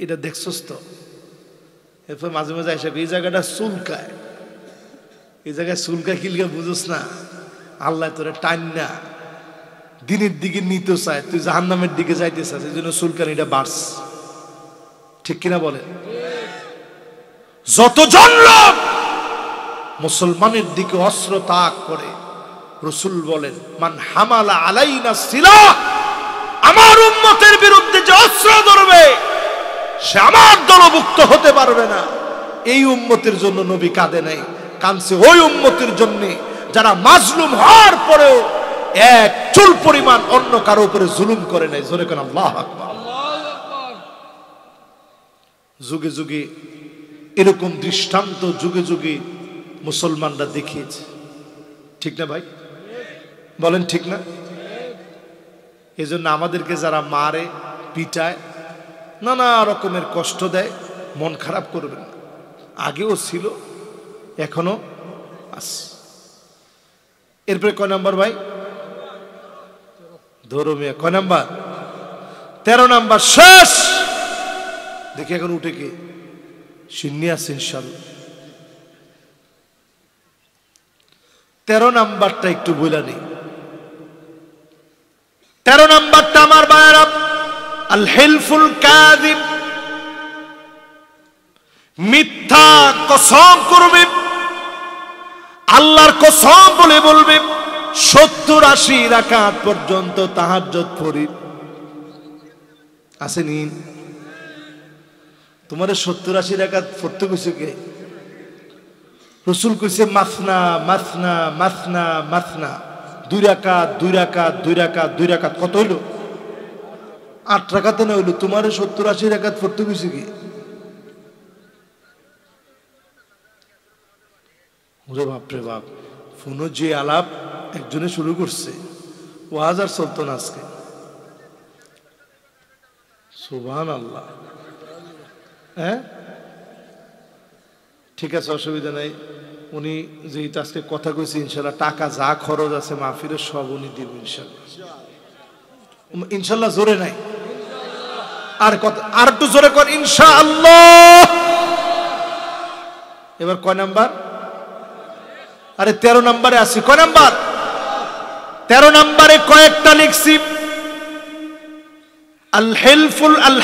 এটা দেখছস তো? এরপর মাঝে মাঝে এসে এই জায়গাটা চুলকায়, এই জায়গায় চুলকায় কিলকা বুঝোস না? আল্লাহ তোরে টান না দিনের দিকে নিতে চায়, তুই জাহান্নামের দিকে যাইতে চাস, এই জন্য চুলকানিটা বাড়স। ঠিক কিনা বলে? যতজন লোক মুসলমানের দিকে অস্ত্র তাক করে, রাসূল বলেন মান হামালা আলাইনা সিলাহ, আমার উম্মতের বিরুদ্ধে যে অস্ত্র ধরবে সে আমার দলভুক্ত হতে পারবে না। এই উম্মতের জন্য নবী কাঁদে নাই, কাঁদছে ওই উম্মতের জন্য যারা মাজলুম হওয়ার পরেও এক চুল পরিমাণ অন্য কারো উপরে জুলুম করে নাই। জোরে কোন আল্লাহু আকবার। যুগে যুগে এরকম দৃষ্টান্ত যুগে যুগে মুসলমানরা দেখিয়েছে। ঠিক না ভাই? বলেন ঠিক না? এই জন্য আমাদেরকে যারা মারে, পিটায়, নানা রকমের কষ্ট দেয়, মন খারাপ করবেন না। আগেও ছিল, এখনো আছে। এরপরে কয় নাম্বার ভাই? ধরো মিয়া, কয় নাম্বার? 13 নাম্বার শেষ। দেখি এখন উঠে কে শূন্য আছে ইনশাআল্লাহ। 13 নাম্বারটা একটু বইলা নেই। 13 নাম্বারটা আমার ভাইরা, আল হিলফুল কাযিব, মিথ্যা কসম করবে, আল্লাহর কসম বলে বলবে 70-80 রাকাত পর্যন্ত তাহাজ্জুদ পড়ি। আসেনি? তোমারে 70-80 রাকাত পড়তে কইছে কে? রাসূল কইছে মাসনা মাসনা মাসনা মাসনা, 2 রাকাত 2 রাকাত 2 রাকাত 2 রাকাত। কত হইল? 8 রাকাতে না হইল? তোমারে 70-80 রাকাত পড়তে কইছে কি? ওরে বাপরে বাপ, ফোনও যে আলাপ একজনে শুরু করছে, ওয়াজ আর চলতো না আজকে। সুবহানাল্লাহ। হ্যাঁ ঠিক আছে, অসুবিধা নাই। উনি যেহেতু আজকে কথা কইছে, ইনশাল্লাহ টাকা যা খরচ আছে মাহফিলের সব উনি দিব ইনশাল্লাহ। ইনশাল্লাহ জোরে নাই, আর কথা আর একটু জোরে কর ইনশাআল্লাহ। এবার কয় নাম্বার? আরে 13 নম্বরে আছি। কয় নাম্বার? 13 নম্বরে কয়েকটা লিখছি, আল হিলফুল আল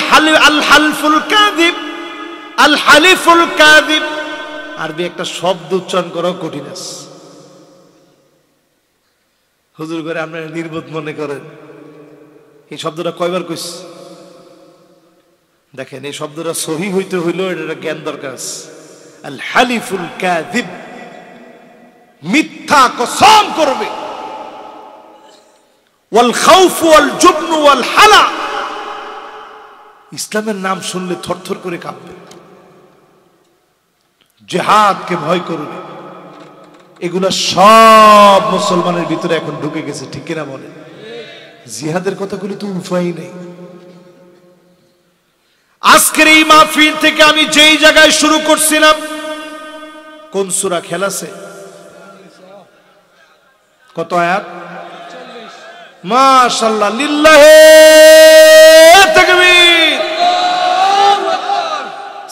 হালফুল কাযিব, আল হালিফুল কাযিব। আরবি একটা শব্দ উচ্চারণ করা কঠিন আছে। হুজুর করে আপনারা নির্বোধ মনে করেন, এই শব্দটা কয়বার কইছি দেখেন। এই শব্দটা সহি হইতে হইল এটা জ্ঞান দরকার আছে। আল হালিফুল কাযিব, মিথ্যা কসম করবে। ওয়াল খাউফ ওয়াল জুবন ওয়াল হালা, ইসলামের নাম শুনলে থরথর করে কাঁপবে, জিহাদকে ভয় করবে। এগুলা সব মুসলমানের ভিতরে এখন ঢুকে গেছে, ঠিক কিনা বলেন? জিহাদের কথাগুলো তো উপায় নেই। আজকের এই মাহফিল থেকে আমি যেই জায়গায় শুরু করছিলাম, কোন সূরা খেয়াল আছে? কত আয়াত? মাশাআল্লাহ, লিল্লাহে তাকবীর।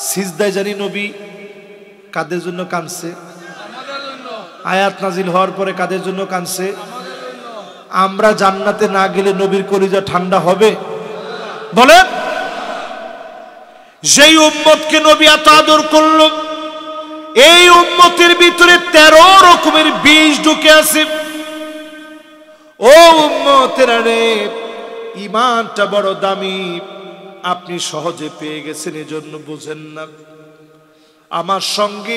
সিজদায় জানি নবী কাদের জন্য কাঁদছে? আয়াত নাজিল হওয়ার পরে কাদের জন্য কাঁদছে? আমরা জান্নাতে না গেলে নবীর কলিজা ঠান্ডা হবে? বলেন। যেই উম্মতকে নবী এত আদর করল, এই উম্মতের ভিতরে 13 রকমের বিষ ঢুকে আছে। ও উম্মতেরা রে, ঈমানটা বড় দামি, আপনি সহজে পেয়ে গেছেন, এজন্য বুঝেন না। আমার সঙ্গে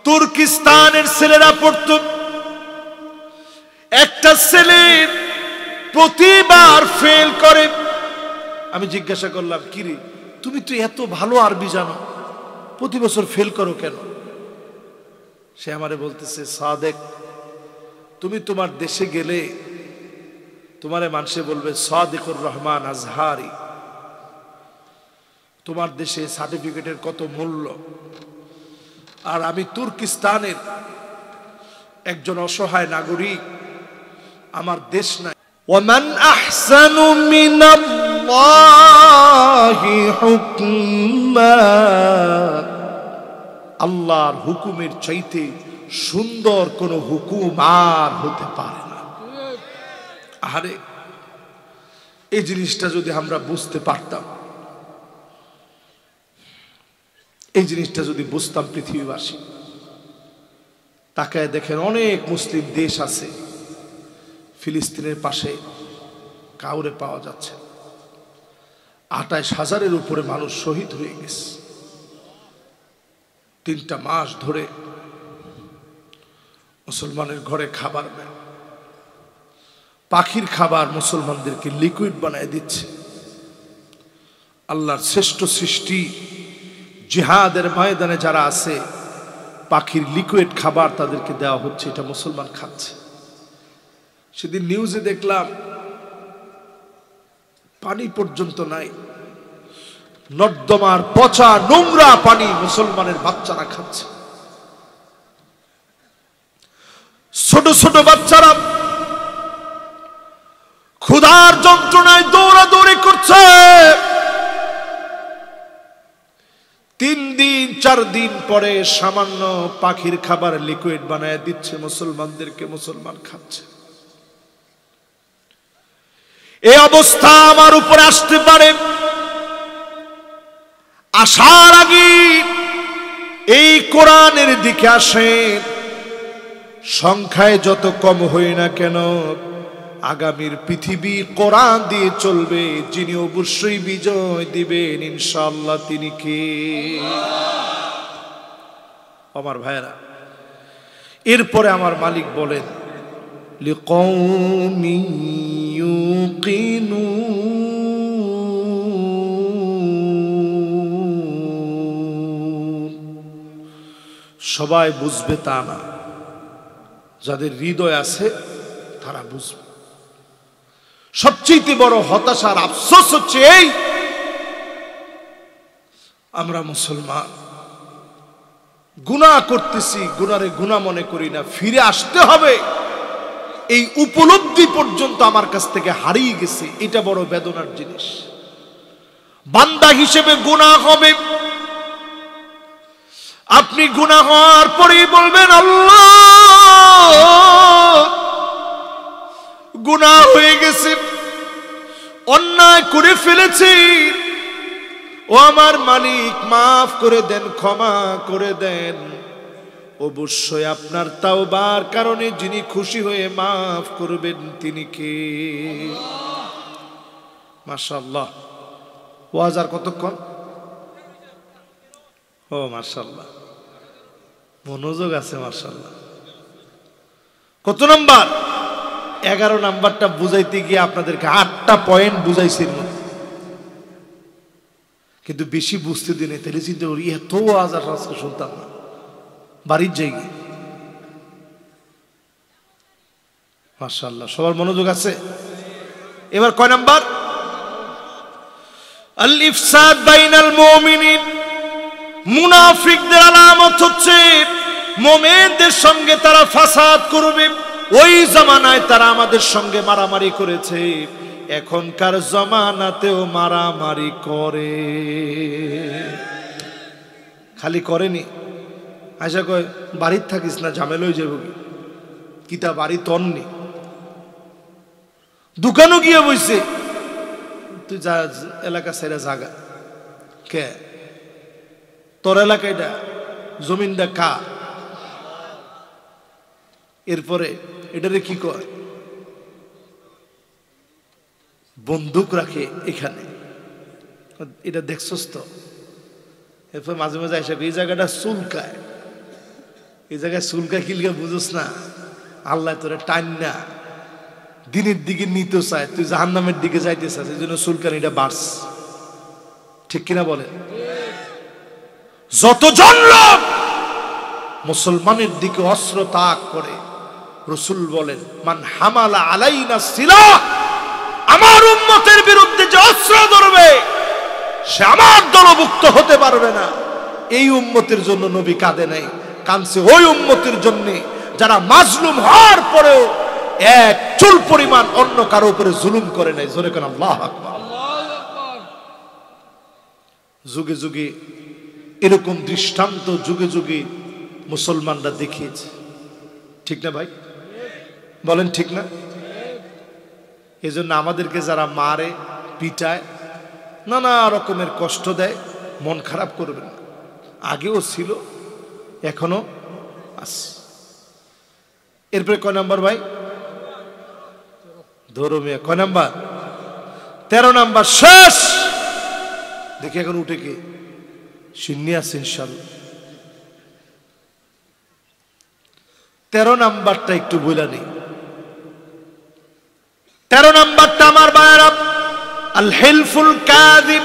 তুর্কিস্তানের ছেলেরা পড়ত, একটা ছেলে প্রতিবার ফেল করে। আমি জিজ্ঞাসা করলাম, কিরে তুমি তো এত ভালো আরবি জানো, প্রতি বছর ফেল করো কেন? সে আমারে বলতেছে, সাদেক, তুমি তোমার দেশে গেলে তোমারে মানুষে বলবে সাদিকুর রহমান আজহারি। তোমার দেশে সার্টিফিকেটের কত মূল্য, আর আমি তুর্কিস্তানের একজন অসহায় নাগরিক, আমার দেশ নাই। ওয়ামান আহসানু মিনাল্লাহি হুকমা, আল্লাহর হুকুমের চাইতে সুন্দর কোন হুকুম আর হতে পারে না। আরে এই জিনিসটা যদি আমরা বুঝতে পারতাম, এই জিনিসটা যদি বুঝতাম পৃথিবীবাসী, তাকায় দেখেন অনেক মুসলিম দেশ আছে, ফিলিস্তিনের পাশে কাউরে পাওয়া যাচ্ছে। 28,000-এর উপরে মানুষ শহীদ হয়ে গেছে। 3টা মাস ধরে মুসলমানের ঘরে খাবার নেই, পাখির খাবার মুসলমানদেরকে লিকুইড বানায় দিচ্ছে। আল্লাহর শ্রেষ্ঠ সৃষ্টি জিহাদের ময়দানে যারা আছে, পাখির লিকুইড খাবার তাদেরকে দেওয়া হচ্ছে, এটা মুসলমান খাচ্ছে। সেদিন নিউজে দেখলাম পানি পর্যন্ত নাই, নর্দমার পচা নোংরা পানি মুসলমানের বাচ্চারা খাচ্ছে। ছোট ছোট বাচ্চারা ক্ষুধার যন্ত্রণায় দৌড়াদৌড়ি করছে। 3 দিন 4 দিন পরে সামান্য পাখির খাবার লিকুইড বানায় দিচ্ছে মুসলমানদেরকে, মুসলমান খাচ্ছে। এই অবস্থা আমার উপরে আসতে পারে, আসার আগে এই কোরআনের দিকে আসেন। সংখ্যায় যত কম হই না কেন, আগামীর পৃথিবী কোরআন দিয়ে চলবে, যিনি অবশ্যই বিজয় দিবেন ইনশাআল্লাহ, তিনি কে? আমার ভাইরা, এরপরে আমার মালিক বলেন, লিকৌমি ইউকিনুন, সবাই বুঝবে তা না, যাদের হৃদয় আছে তারা বুঝবে। সবচেয়ে বড় হতাশার আফসোস হচ্ছে এই, আমরা মুসলমান গুনাহ করতেছি, গুনারে গুনাহ মনে করি না, ফিরে আসতে হবে এই উপলব্ধি পর্যন্ত আমার কাছ থেকে হারিয়ে গেছে। এটা বড় বেদনার জিনিস। বান্দা হিসেবে গুনাহ হবে, আপনি গুনাহ হওয়ার পরেই বলবেন আল্লাহ গুনাহ হয়ে গেছে, অন্যায় করে ফেলেছি, ও আমার মালিক মাফ করে দেন, ক্ষমা করে দেন। অবশ্যই আপনার তাওবার কারণে যিনি খুশি হয়ে মাফ করবেন তিনি কে? মাশাআল্লাহ। ওয়াজ আর কতক্ষণ? ও মাশাআল্লাহ, মনোযোগ আছে মাশাআল্লাহ। কত নাম্বার? 11 নাম্বারটা বুঝাইতে গিয়ে আপনাদেরকে 8টা পয়েন্ট বুঝাইছি, কিন্তু বেশি বুঝতে দিনে তাহলে চিন্তা করি এত ওয়াজ আর আজকে শুনতাম না, বাড়ির জায়গা। মাশাআল্লাহ, সবার মনোযোগ আছে। এবার কয় নাম্বার? আল ইফসাদ বাইনাল মুমিনিন। মুনাফিকদের আলামত হচ্ছে মুমিনদের সঙ্গে তারা ফাসাদ করবে। ওই জামানায় তারা আমাদের সঙ্গে মারামারি করেছে, এখনকার জামানাতেও মারামারি করে। খালি করেনি, আশা কয় বাড়ির থাকিস না, ঝামেলা হয়ে যাবো। কিতা বাড়ি তন্নি, দোকানও গিয়ে বইছে, তুই যা এলাকা সেরা জাগা কে, তোর এলাকাটা জমিনটা কা। এরপরে এটারে কি কয়, বন্দুক রাখে এখানে, এটা দেখছস তো। এরপর মাঝে মাঝে এসে এই জায়গাটা চুলকায়, এই জায়গায় চুলকায় কিলকা বুঝোস না, আল্লাহ তোরে টান না দিনের দিকে নিতে চায়, তুই জাহান্নামের দিকে যাইতে চাস, এই জন্য চুলকানিটা বাড়স। ঠিক কিনা বলে? যতজন লোক মুসলমানের দিকে অস্ত্র তাক করে, রাসূল বলেন মান হামালা আলাইনা সিলাহ, আমার উম্মতের বিরুদ্ধে যে অস্ত্র ধরবে সে আমার দলভুক্ত হতে পারবে না। এই উম্মতের জন্য নবী কাঁদে নাই, কাঁদছে ওই উম্মতের জন্য যারা মাজলুম হওয়ার পরেও এক চুল পরিমাণ অন্য কারো উপরে জুলুম করে নাই। জোরে কেন আল্লাহু আকবার। যুগে যুগে এরকম দৃষ্টান্ত যুগে যুগে মুসলমানরা দেখিয়েছে, ঠিক না ভাই? বলেন ঠিক না? এই জন্য আমাদেরকে যারা মারে, পিটায়, নানা রকমের কষ্ট দেয়, মন খারাপ করবেন না। আগেও ছিল, এখনো আছে। এরপরে কয় নাম্বার ভাই? ধরো মিয়া, কয় নাম্বার? 13 নাম্বার শেষ। দেখি এখন উঠে কে শূন্য আছে ইনশাআল্লাহ। 13 নাম্বারটা একটু বইলা নেই। 13 নাম্বারটা আমার ভাইরা, আল হিলফুল কাযিব,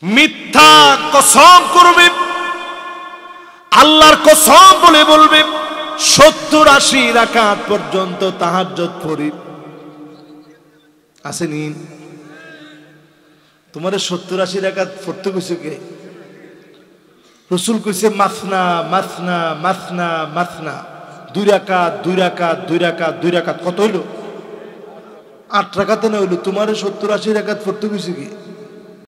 মিথ্যা কসম করবে, আল্লাহর কসম বলে বলবে 70-80 রাকাত পর্যন্ত তাহাজ্জুদ পড়ি। আসেনি? তোমারে 70-80 রাকাত পড়তে কইছে কে? রাসূল কইছে মাসনা মাসনা মাসনা মাসনা, 2 রাকাত 2 রাকাত 2 রাকাত 2 রাকাত। কত হইল? 8 রাকাতে না হইল? তোমারে 70-80 রাকাত পড়তে কইছে কি?